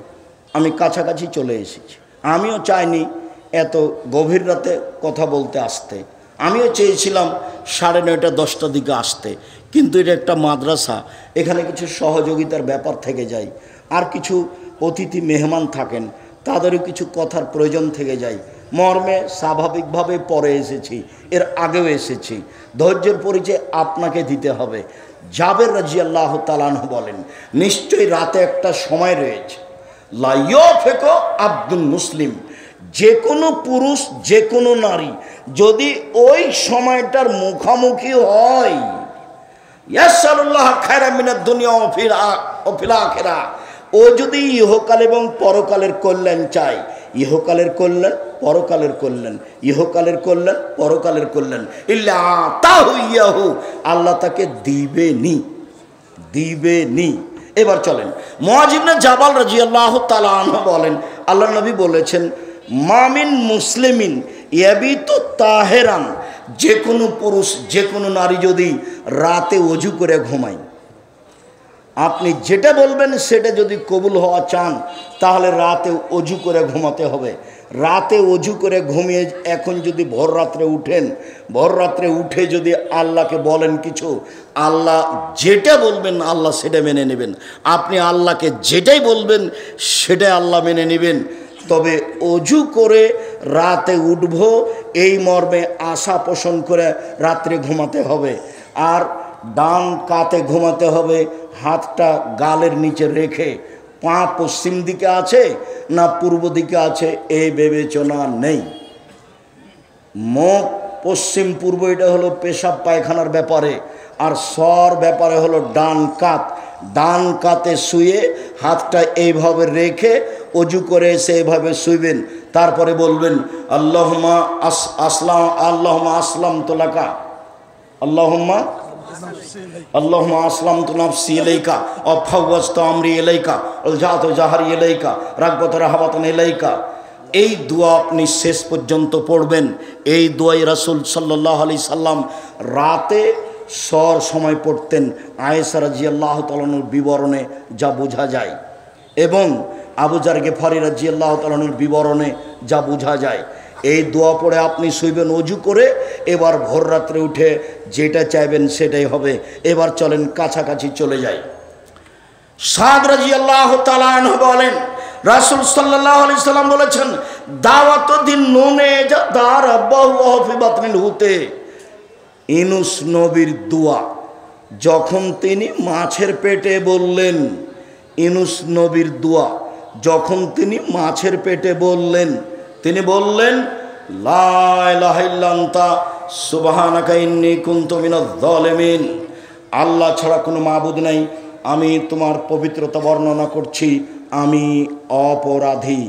আমি কাছাকাছি চলে এসেছি। আমিও চাইনি এত গভীর রাতে কথা বলতে আসতে, আমিও চেয়েছিলাম 9:30 10টার দিকে আসতে, কিন্তু এটা একটা মাদ্রাসা, এখানে কিছু সহযোগিতার ব্যাপার থেকে যায়, আর কিছু অতিথি মেহমান থাকেন, তাদেরও কিছু কথার প্রয়োজন থেকে যায়। মর্মে স্বাভাবিকভাবে পরে এসেছি, এর আগেও এসেছি, ধৈর্যের পরিচয় আপনাকে দিতে হবে। জাবের রাদিয়াল্লাহু তাআলা আনহু বলেন নিশ্চয়ই রাতে একটা সময় রয়েছে, লা ইয়াফিকু আব্দুল মুসলিম, যে কোনো পুরুষ যে কোনো নারী যদি ওই সময়টার মুখামুখি হয়, ইয়াসআলুল্লাহ খায়রা মিনাদ দুনিয়া ওয়া ফিল আখিরা, ও যদি ইহকাল এবং পরকালের কল্যাণ চায়, ইহকালের কল্যাণ পরকালের কল্যাণ, ইহকালের কল্যাণ পরকালের কল্যাণ, ইল্লা আতাহু ইয়াহু, আল্লাহ তাকে দিবেনি। এবার চলেন, মুআয ইবনে জাবাল রাদিয়াল্লাহু তাআলা আনহু বলেন আল্লাহ নবী বলেছেন মামিন মুসলিমিন ইয়াবিতু তাহেরান, যে কোনো পুরুষ যে কোনো নারী যদি রাতে ওযু করে ঘুমায়, আপনি যেটা বলবেন সেটা যদি কবুল হওয়া চান তাহলে রাতে ওযু করে ঘুমাতে হবে। রাতে ওযু করে ঘুমিয়ে এখন যদি ভোর রাত্রে উঠেন, ভোর রাত্রে উঠে যদি আল্লাহকে বলেন কিছু, আল্লাহ যেটা বলবেন আল্লাহ সেটা মেনে নেবেন। আপনি আল্লাহকে যেটাই বলবেন সেটাই আল্লাহ মেনে নেবেন। তবে ওযু করে রাতে উঠব এই মর্মে আশা পোষণ করে রাত্রে ঘুমাতে হবে। আর ডান কাতে ঘুমাতে হবে, হাতটা গালের নিচে রেখে। পা পশ্চিম দিকে আছে না পূর্ব দিকে আছে এই বিবেচনা নেই। মুখ পশ্চিম পূর্ব, এটা হলো পেশাব পায়খানার ব্যাপারে। আর সর ব্যাপারে হলো ডান কাত। ডান কাতে শুয়ে হাতটা এইভাবে রেখে অজু করে এসে এইভাবে শুইবেন। তারপরে বলবেন আল্লাহুম্মা আসলামতু লাকা, আল্লাহুম্মা আসলামতু নাফসি ইলাইকা ওয়া ফাওয়াজতু আমরি ইলাইকা আলজাতু জাহরি ইলাইকা রাগবাতু রাহাবাতান ইলাইকা। এই দোয়া আপনি শেষ পর্যন্ত পড়বেন। এই দোয়াই রাসূল সাল্লাল্লাহু আলাইহি সাল্লাম রাতে সর সময় পড়তেন, আয়েশা রাদিয়াল্লাহু তাআলা আনহার বিবরণে যা বোঝা যায়, এবং আবু যার গিফারি রাদিয়াল্লাহু তাআলা আনহুর বিবরণে যা বোঝা যায়। এই দোয়া পড়ে আপনি শুইবেন অজু করে। এবার ভোর রাত্রে উঠে যেটা চাইবেন সেটাই হবে। এবার চলেন কাছাকাছি চলে যাই। সাদ রাদিয়াল্লাহু তাআলা আনহু বলেন, রাসূল সাল্লাল্লাহু আলাইহি সাল্লাম বলেছেন, দাওয়াত দিন নুনে যা দার আব্বাহু ফি বাতনিল হুতে। ইউনূস নবীর দোয়া যখন তিনি মাছের পেটে বললেন, ইউনূস নবীর দোয়া যখন তিনি মাছের পেটে বললেন, তিনি বললেন লা ইলাহা ইল্লা আনতা সুবহানাকা ইন্নী কুনতু মিনাজ জালিমিন। আল্লাহ ছাড়া কোনো মাবুদ নাই, আমি তোমার পবিত্রতা বর্ণনা করছি, আমি অপরাধী।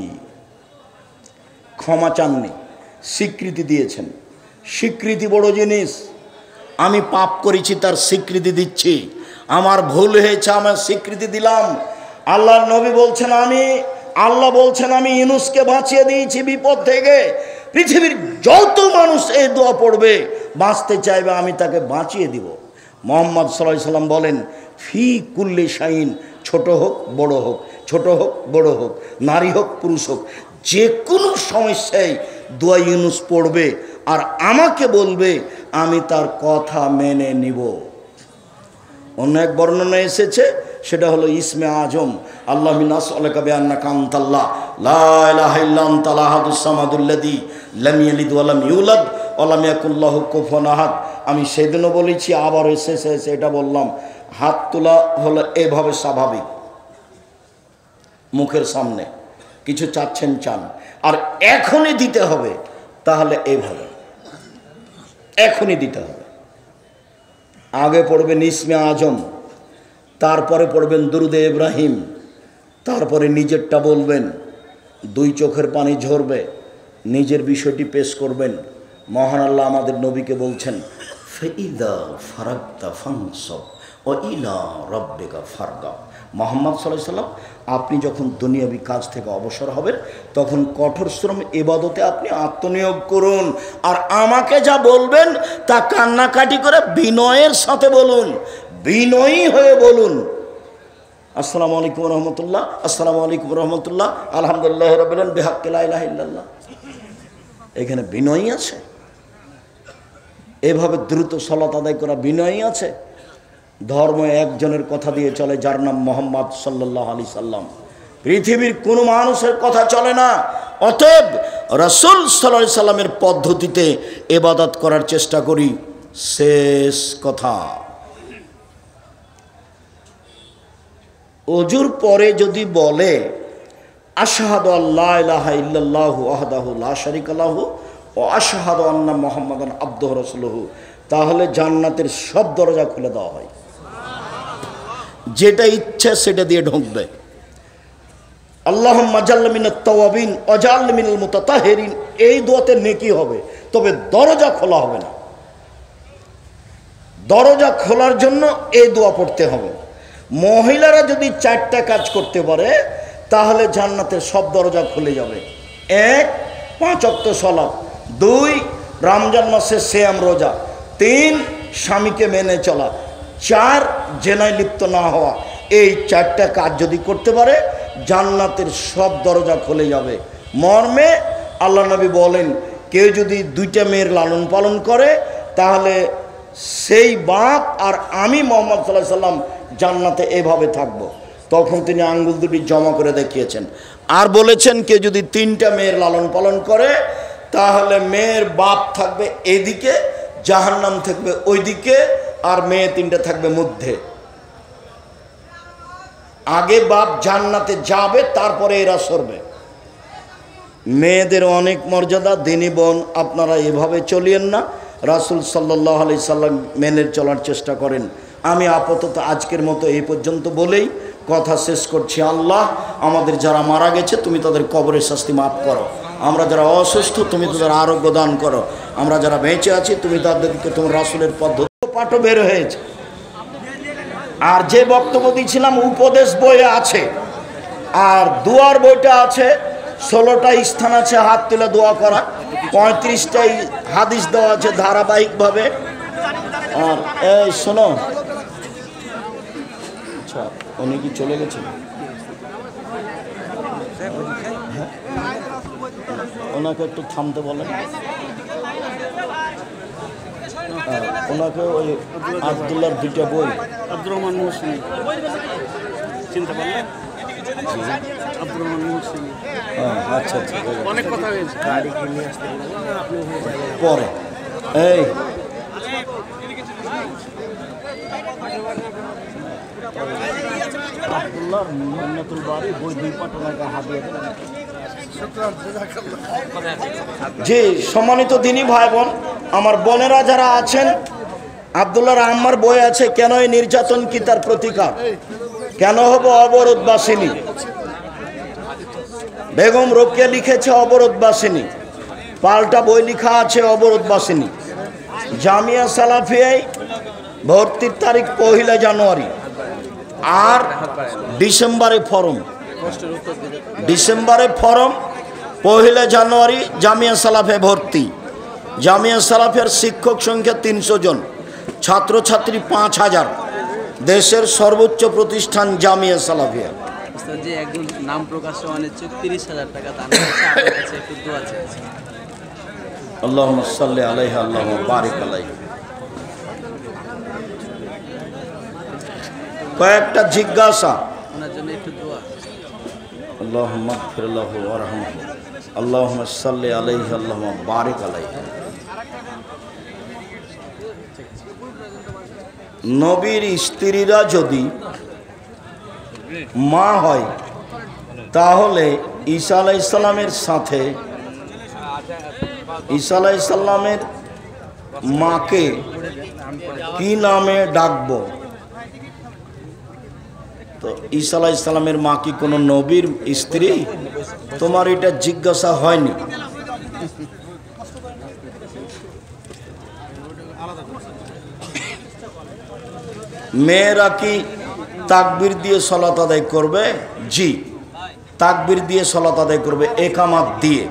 ক্ষমা চাননি, স্বীকৃতি দিয়েছেন। স্বীকৃতি বড় জিনিস। আমি পাপ করেছি তার স্বীকৃতি দিচ্ছি, আমার ভুল হয়েছে আমার স্বীকৃতি দিলাম। আল্লাহর নবী বলছেন, আল্লাহ বলছেন আমি ইউনূসকে বাঁচিয়ে দিয়েছি বিপদ থেকে। পৃথিবীর যত মানুষ এই দোয়া পড়বে বাঁচতে চাইবে, আমি তাকে বাঁচিয়ে দিব। মুহাম্মদ সাল্লাল্লাহু আলাইহি সাল্লাম বলেন, ফি কুল্লি শাইন, ছোট হোক বড় হোক, ছোট হোক বড় হোক, নারী হোক পুরুষ হোক, যে কোনো সমস্যায় দোয়া ইউনূস পড়বে আর আমাকে বলবে, আমি তার কথা মেনে নিব। অন্য এক বর্ণনা এসেছে, সেটা হলো ইসমে আজম, আল্লাহু নাসআলুকা বিআন্নাকা আনতাল্লাহ লা ইলাহা ইল্লা আনতাল আহাদুস সামাদুল্লাযী লাম ইয়ালিদ ওয়া লাম ইউলাদ ওয়া লাম ইয়াকুল লাহু কুফুয়ান আহাদ। আমি সেদিনও বলেছি, আবার এসেছে এটা বললাম। হাত তোলা হলো এভাবে স্বাভাবিক, মুখের সামনে কিছু চাচ্ছেন চান, আর এখনই দিতে হবে, তাহলে এইভাবে এখনই দিতে হবে। আগে পড়বেন ইসমে আজম, তারপরে পড়বেন দুরুদে ইব্রাহিম, তারপরে নিজেরটা বলবেন, দুই চোখের পানি ঝরবে, নিজের বিষয়টি পেশ করবেন। মহান আল্লাহ আমাদের নবীকে বলছেন, ফাইদা ফারাগতা ফানসব ওয়া ইলা রাব্বিকা ফারগাব। মুহাম্মদ সাল্লাল্লাহু আলাইহি সাল্লাম, আপনি যখন দুনিয়াবি কাজ থেকে অবসর হবেন তখন কঠোর শ্রম ইবাদতে আপনি আত্মনিয়োগ করুন, আর আমাকে যা বলবেন তা কান্নাকাটি করে বিনয়ের সাথে বলুন, বিনয়ী হয়ে বলুন। আসসালামু আলাইকুম রহমতুল্লাহ, আসসালামু আলাইকুম রহমতুল্লাহ, আলহামদুলিল্লাহ রাব্বিল আলামিন বিহাক্কি লা ইলাহা ইল্লাল্লাহ। এখানে বিনয়ী আছে, এভাবে দ্রুত সালাত আদায় করা বিনয়ী আছে। ধর্ম একজনের কথা দিয়ে চলে, যার নাম মুহাম্মদ সাল্লাল্লাহু আলাইহি সাল্লাম। পৃথিবীর কোনো মানুষের কথা চলে না। অতএব রাসূল সাল্লাল্লাহু আলাইহি সাল্লামের পদ্ধতিতে ইবাদত করার চেষ্টা করি। শেষ কথা, ওজুর পরে যদি বলে আশহাদু আল্লা ইলাহা ইল্লাল্লাহু ওয়াহদাহু লা শারীকা লাহু ওয়া আশহাদু আন্না মুহাম্মাদান আবদুহু ওয়া রাসূলুহু, তাহলে জান্নাতের সব দরজা খুলে দেওয়া হয়। যেটা ইচ্ছা সেটা দিয়ে ঢুকবে। আল্লাহুম্মা জাল্লা মিনাত তাওয়াবিন ওয়া জাআলনি মিনাল মুতাতাহহিরিন, এই দোয়াতে নেকি হবে, তবে দরজা খোলা হবে না। দরজা খোলার জন্য এই দোয়া পড়তে হবে। মহিলারা যদি 4টা কাজ করতে পারে তাহলে জান্নাতের সব দরজা খুলে যাবে। 1, 5 ওয়াক্ত সালাত, 2, রমজান মাসে সিয়াম রোজা, 3, স্বামীকে মেনে চলা, 4, জেনায় লিপ্ত না হওয়া। এই 4টা কাজ যদি করতে পারে জান্নাতের সব দরজা খুলে যাবে। মর্মে আল্লাহ নবী বলেন, কেউ যদি 2টা মেয়ের লালন পালন করে তাহলে সেই বাপ আর আমি মুহাম্মদ সাল্লাল্লাহু আলাইহি সাল্লাম জান্নাতে এভাবে থাকব। তখন তিনি আঙ্গুল দুটি জমা করে দেখিয়েছেন, আর বলেছেন কেউ যদি 3টা মেয়ের লালন পালন করে তাহলে মেয়ের বাপ থাকবে এদিকে, জাহান্নাম থাকবে ওইদিকে, আর মেয়ে 3টা থাকবে মধ্যে। আগে বাপ জান্নাতে যাবে, তারপরে এরা সরবে। মেয়েদের অনেক মর্যাদা, দিনী বোন আপনারা এভাবে চলিয়েন না, রাসূল সাল্লাল্লাহু আলাইহি সাল্লাম মেনে চলার চেষ্টা করেন। আমি আপাতত আজকের মতো এই পর্যন্ত বলেই কথা শেষ করছি। আল্লাহ আমাদের যারা মারা গেছে তুমি তাদের কবরের শাস্তি মাফ করো, আমরা যারা অসুস্থ তুমি তাদের আরোগ্য দান করো, আমরা যারা বেঁচে আছি তুমি তাদেরকে তোমার রাসূলের পদ্ধতি পাঠও বের হয়েছে। আর যে বক্তব্য দিয়েছিলাম উপদেশ বইয়ে আছে, আর দুয়ার বইটা আছে, 16টা স্থান আছে হাত তুলে দোয়া করা, 35টাই হাদিস দেওয়া আছে ধারাবাহিকভাবে। আর এই শোনো, আচ্ছা উনি কি চলে গেছেন? হ্যাঁ, ওনাকে একটু থামতে বলেন। ওনাকে ওই আব্দুল্লাহর 2টা বই, আব্দুর রহমান মুহসিনী চিন্তা করলেন? আব্দুর রহমান মুহসিনী। আচ্ছা আচ্ছা, অনেক কথা হয়েছে। পরে এই আব্দুল্লাহর মিন্নাতুল বারী বই 2 পাঠ ওনাকে হাদিয়া দেন। জি সম্মানিত দিনী ভাই বোন, আমার বোনেরা যারা আছেন, আব্দুল্লাহর আম্মার বই আছে কেন এই নির্যাতন কি তার প্রতিকার, কেন হবো অবরোধবাসিনী। বেগম রোকেয়া লিখেছে অবরোধবাসিনী, পাল্টা বই লেখা আছে অবরোধবাসিনী। জামিয়া সালাফিয়ায় ভর্তির তারিখ 1 জানুয়ারি, আর ডিসেম্বরে ফরম, ডিসেম্বরে ফরম, 1 জানুয়ারি জামিয়া সালাফে ভর্তি। জামিয়া সালাফের শিক্ষক সংখ্যা 300 জন, ছাত্রছাত্রী 5000, দেশের সর্বোচ্চ প্রতিষ্ঠান জামিয়া সালাফিয়া। যে একজন নাম প্রকাশ অনিচ্ছুক 30,000 টাকা দান করেছে, আপনার কাছে একটু দোয়া চাইছি। আল্লাহুম্মা সাল্লি আলাইহি আল্লাহুম্মা বারিক আলাইহি। কয়েকটা জিজ্ঞাসা, ওনার জন্য একটু দোয়া। আল্লাহুম্মা গফির লাহু ওয়ারহামহু, আল্লাহুম্মা সাল্লি আলাইহি আল্লাহুম্মা বারিক আলাইহি। নবীর স্ত্রীরা যদি মা হয় তাহলে ঈসা আলাইহিস সালামের সাথে ঈসা আলাইহিস সালামের মাকে কি নামে ডাকবো? তো ঈসা আলাইহিস সালামের মা কি কোনো নবীর স্ত্রী? তোমার এটা জিজ্ঞাসা হয়নি। মেয়েরা কি তাকবীর দিয়ে সালাত আদায় করবে? জি, তাকবীর দিয়ে সালাত আদায় করবে, একামাত দিয়ে।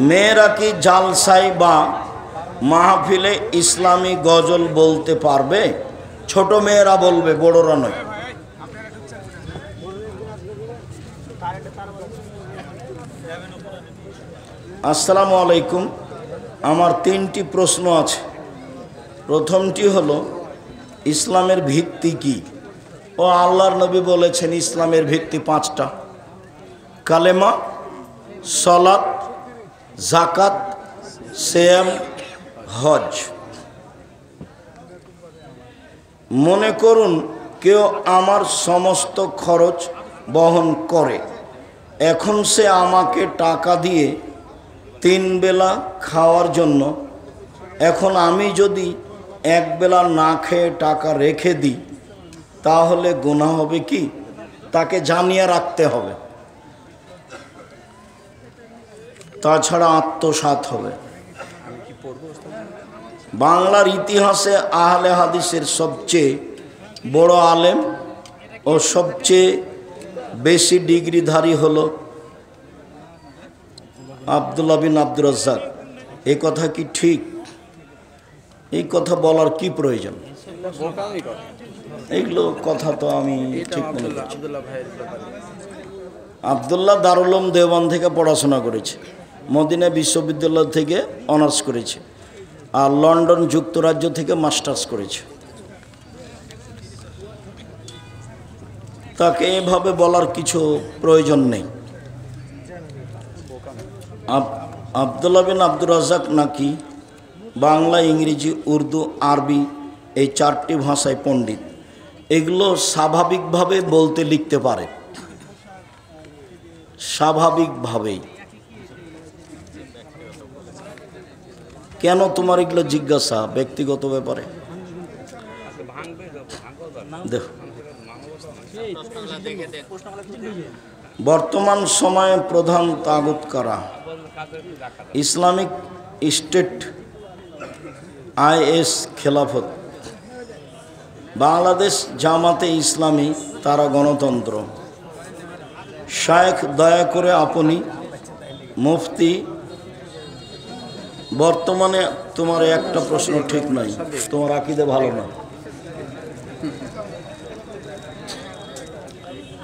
মেয়েরা কি জালসায় বা মাহফিলে ইসলামী গজল বলতে পারবে? ছোট মেয়েরা বলবে, বড়রা নয়। আসসালামু আলাইকুম, আমার 3টি প্রশ্ন আছে। প্রথমটি হলো ইসলামের ভিত্তি কি? ও আল্লাহর নবী বলেছেন ইসলামের ভিত্তি 5টা: কালেমা, সালাত, যাকাত, সিয়াম, হজ। মনে করুন কেউ আমার সমস্ত খরচ বহন করে, এখন সে আমাকে টাকা দিয়ে 3 বেলা খাওয়ার জন্য, এখন আমি যদি 1 বেলা না খেয়ে টাকা রেখে দিই তাহলে গুনাহ হবে কি? তাকে জানিয়ে রাখতে হবে, তাছাড়া আত্মসাৎ হবে। বাংলার ইতিহাসে আহলে হাদিসের সবচেয়ে বড় আলেম ও সবচেয়ে বেশি ডিগ্রিধারী হলো আব্দুল্লাহ বিন আব্দুর রাজ্জাক। এই কথা কি ঠিক? এই কথা বলার কি প্রয়োজন? এইগুলো কথা তো আমি ঠিক মনে করছি। আব্দুল্লাহ দারুল উলুম দেওবন্দ থেকে পড়াশোনা করেছে, মদিনা বিশ্ববিদ্যালয় থেকে অনার্স করেছে, আর লন্ডন যুক্তরাজ্য থেকে মাস্টার্স করেছে। তাকে এভাবে বলার কিছু প্রয়োজন নেই। আব্দুল্লাহ বিন আব্দুর রাজ্জাক নাকি বাংলা, ইংরেজি, উর্দু, আরবি এই 4টি ভাষায় পণ্ডিত। এগুলো স্বাভাবিকভাবে বলতে লিখতে পারে। স্বাভাবিকভাবেই। কেন তোমার এগুলো জিজ্ঞাসা ব্যক্তিগত ব্যাপারে? দেখো, বর্তমান সময়ে প্রধান তাগুত কারা? ইসলামিক স্টেট, IS, খেলাফত, বাংলাদেশ জামাতে ইসলামী, তারা গণতন্ত্র। শায়েখ দয়া করে আপনি মুফতি, বর্তমানে তোমার একটা প্রশ্ন ঠিক নাই, তোমার আকীদা ভালো না।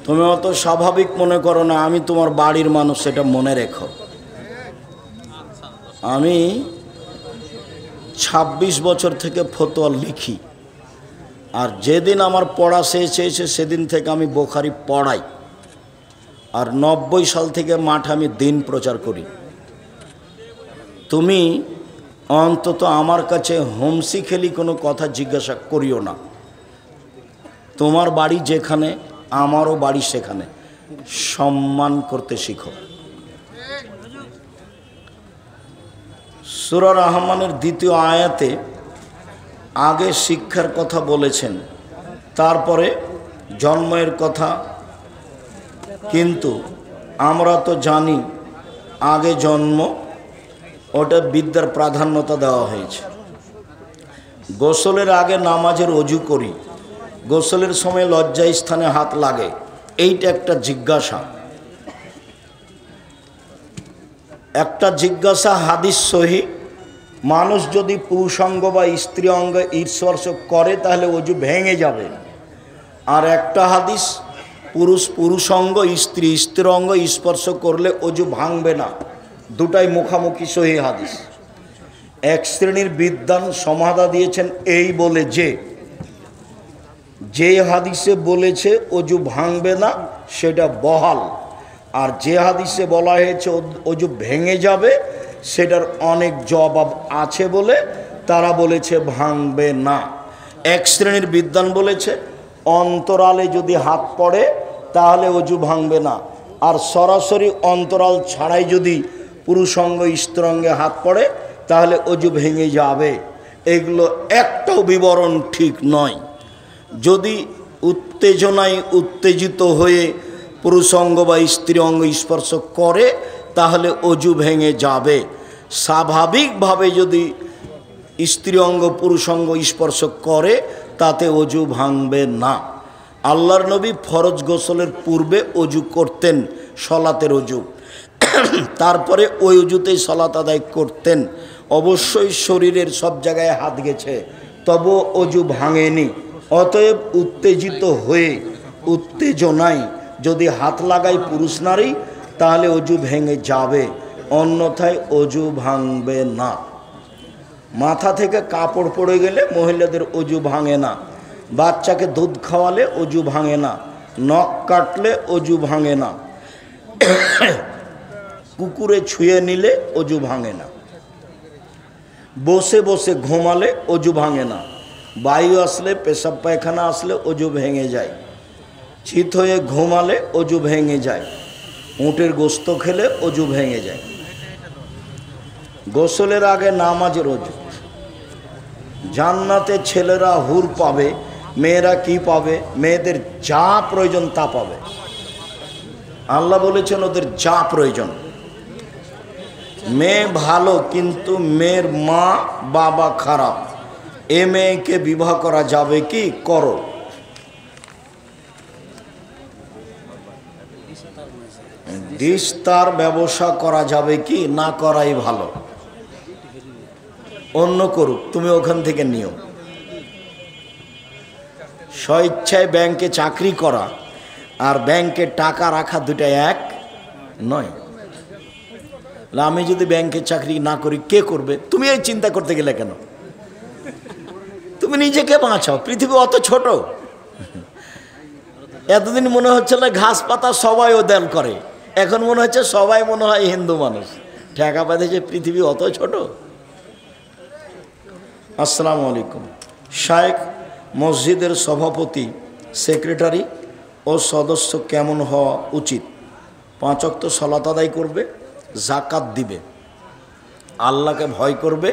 তুমি অত স্বাভাবিক মনে করো না আমি তোমার বাড়ির মানুষ, সেটা মনে রেখো। আমি 26 বছর থেকে ফতোয়া লিখি, আর যেদিন আমার পড়া শেষ হয়েছে সেদিন থেকে আমি বুখারী পড়াই, আর 90 সাল থেকে মাঠে আমি দিন প্রচার করি। তুমি অন্তত আমার কাছে হোমসি খেলি কোনো কথা জিজ্ঞাসা করিও না। তোমার বাড়ি যেখানে, আমারও বাড়ি সেখানে, সম্মান করতে শিখো। সূরা রহমানের 2য় আয়াতে আগে শিক্ষার কথা বলেছেন, তারপরে জন্মের কথা। কিন্তু আমরা তো জানি আগে জন্ম, ওটা বিদ্যার প্রাধান্যতা দেওয়া হয়েছে। গোসলের আগে নামাজের অজু করি, গোসলের সময় লজ্জায় স্থানে হাত লাগে, এইটা একটা জিজ্ঞাসা। একটা জিজ্ঞাসা হাদিস সহি, মানুষ যদি পুরুষাঙ্গ বা স্ত্রী অঙ্গ স্পর্শ করে তাহলে অজু ভেঙে যাবে। আর একটা হাদিস, পুরুষাঙ্গ স্ত্রী অঙ্গ স্পর্শ করলে অজু ভাঙবে না। দুটাই মুখামুখি সহি হাদিস। এক শ্রেণীর বিদ্বান সমাধা দিয়েছেন এই বলে যে হাদিসে বলেছে অজু ভাঙবে না সেটা বহাল, আর যে হাদিসে বলা হয়েছে অজু ভেঙে যাবে সেটার অনেক জবাব আছে বলে তারা বলেছে ভাঙবে না। এক শ্রেণীর বিদ্বান বলেছে অন্তরালে যদি হাত পড়ে তাহলে অজু ভাঙবে না, আর সরাসরি অন্তরাল ছাড়াই যদি পুরুষাঙ্গ স্ত্রীঅঙ্গে হাত পড়ে তাহলে অজু ভেঙে যাবে। এগুলো একটাও বিবরণ ঠিক নয়। যদি উত্তেজনায় উত্তেজিত হয়ে পুরুষাঙ্গ বা স্ত্রী অঙ্গ স্পর্শ করে তাহলে অজু ভেঙে যাবে। স্বাভাবিকভাবে যদি স্ত্রী অঙ্গ পুরুষাঙ্গ স্পর্শ করে তাতে অজু ভাঙবে না। আল্লাহর নবী ফরজ গোসলের পূর্বে অজু করতেন, সলাতের অজু, তারপরে ওই অজুতেই সলাত আদায় করতেন। অবশ্যই শরীরের সব জায়গায় হাত গেছে, তবু অজু ভাঙেনি। অতএব উত্তেজিত হয়ে উত্তেজনায় যদি হাত লাগায় পুরুষ নারী তাহলে অজু ভেঙে যাবে, অন্যথায় অজু ভাঙবে না। মাথা থেকে কাপড় পড়ে গেলে মহিলাদের অজু ভাঙে না, বাচ্চাকে দুধ খাওয়ালে অজু ভাঙে না, নখ কাটলে অজু ভাঙে না, কুকুরে ছুঁয়ে নিলে অজু ভাঙে না, বসে বসে ঘুমালে অজু ভাঙে না, বায়ু আসলে পেশাব পায়খানা আসলে অজু ভেঙে যায়, চিত হয়ে ঘুমালে অজু ভেঙে যায়, উটের গোস্ত খেলে অজু ভেঙে যায়। গোসলের আগে নামাজের অজু। জান্নাতে ছেলেরা হুর পাবে, মেয়েরা কি পাবে? মেয়েদের যা প্রয়োজন তা পাবে। আল্লাহ বলেছেন ওদের যা প্রয়োজন। মেয়ে ভালো কিন্তু মেয়ের মা বাবা খারাপ, এ মেয়েকে বিবাহ করা যাবে কি? করো। দিস্তার ব্যবসা করা যাবে কি? না করাই ভালো। অন্য করুক, তুমি ওখান থেকে নিও। স্বেচ্ছায় ব্যাংকে চাকরি করা আর ব্যাংকে টাকা রাখা দুটা এক নয়। আমি যদি ব্যাংকে চাকরি না করি কে করবে? তুমি এই চিন্তা করতে গেলে কেন? তুমি নিজেকে বাঁচাও। পৃথিবী অত ছোট। এতদিন মনে হচ্ছে না ঘাস পাতা সবাই ওদেল করে, এখন মনে হচ্ছে সবাই মনে হয় হিন্দু মানুষ। ঠেকা পেতেছে পৃথিবী অত ছোট। আসসালামু আলাইকুম। শায়েখ, মসজিদের সভাপতি, সেক্রেটারি ও সদস্য কেমন হওয়া উচিত? 5 ওয়াক্ত সালাত আদায় করবে, জাকাত দিবে, আল্লাহকে ভয় করবে,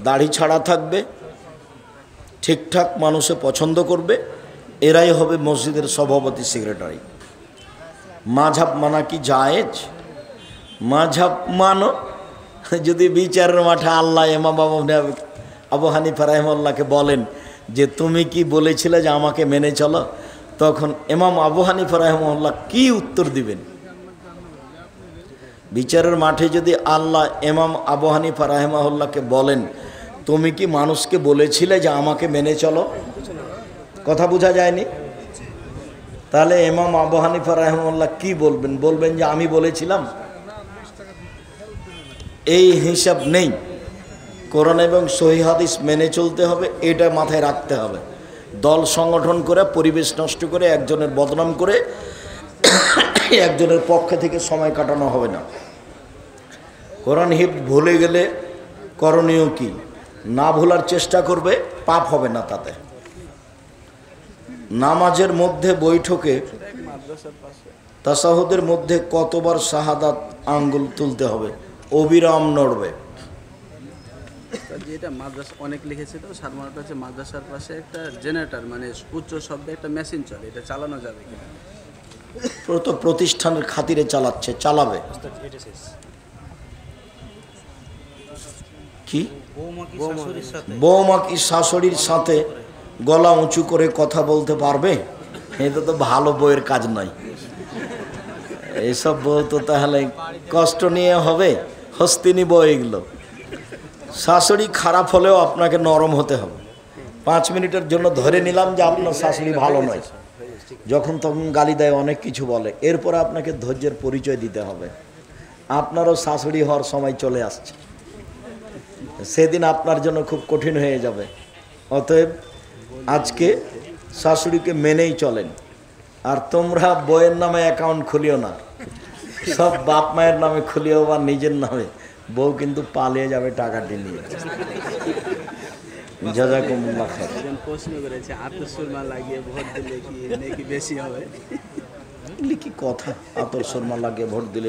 দাড়ি ছাড়া থাকবে, ঠিকঠাক মানুষে পছন্দ করবে, এরাই হবে মসজিদের সভাপতি সেক্রেটারি। মাঝহাব মানা কি জায়েজ? মাঝহাব মানো, যদি বিচারের মাঠে আল্লাহ ইমাম আবু হানিফা রাহিমাহুল্লাহকে বলেন যে তুমি কি বলেছিলে যে আমাকে মেনে চলো, তখন ইমাম আবু হানিফা রাহিমাহুল্লাহ কি উত্তর দিবেন? বিচারের মাঠে যদি আল্লাহ ইমাম আবু হানিফা রাহিমাহুল্লাহকে বলেন তুমি কি মানুষকে বলেছিলে যে আমাকে মেনে চলো, কথা বোঝা যায়নি? তাহলে ইমাম আবু হানিফা রাহিমাহুল্লাহ কি বলবেন? বলবেন যে আমি বলেছিলাম? এই হিসাব নেই। কোরআন এবং সহিহ হাদিস মেনে চলতে হবে, এটা মাথায় রাখতে হবে। দল সংগঠন করে, পরিবেশ নষ্ট করে, একজনের বদনাম করে একজনের পক্ষে থেকে সময় কাটানো হবে না। কোরআন হিফজ ভুলে গেলে করণীয় কি? না ভোলার চেষ্টা করবে, পাপ হবে না তাতে। নামাজের মধ্যে বৈঠকে তাসাহুদের মধ্যে কতবার শাহাদাত আঙ্গুল তুলতে হবে? অবিরাম নড়বে। যেটা মাদ্রাসা অনেক লিখেছে, তো সারমারটা হচ্ছে মাদ্রাসার পাশে একটা জেনারেটর, মানে উচ্চ শব্দে একটা মেশিন চলে, এটা চালানো যাবে কিনা? তো প্রতিষ্ঠানের খাতিরে চালাচ্ছে, চালাবে। কি বৌমা কি শাশুড়ির সাথে গলা উঁচু করে কথা বলতে পারবে? এটা তো ভালো বউয়ের কাজ নয়। এইসব বউ তো তাহলে কষ্ট নিয়ে হবে, হস্তিনী বউ এগুলো। শাশুড়ি খারাপ হলেও আপনাকে নরম হতে হবে। 5 মিনিটের জন্য ধরে নিলাম যে আপনার শাশুড়ি ভালো নয়, যখন তখন গালি দেয়, অনেক কিছু বলে, এরপরে আপনাকে ধৈর্যের পরিচয় দিতে হবে। আপনারও শাশুড়ি হওয়ার সময় চলে আসছে, সেদিন আপনার জন্য খুব কঠিন হয়ে যাবে। অতএব আজকে শাশুড়িকে মেনেই চলেন। আর তোমরা বইয়ের নামে অ্যাকাউন্ট খুলিও না, সব বাপ মায়ের নামে খুলিও বা নিজের নামে। বউ কিন্তু পালিয়ে যাবে টাকাটি নিয়ে। জাযাকুমুল্লাহ খাইর। একজন প্রশ্ন করেছে আতর সুরমা লাগিয়ে ভোট দিলে কি নাকি বেশি হবে? কি কথা, আতর সুরমা লাগিয়ে ভোট দিলে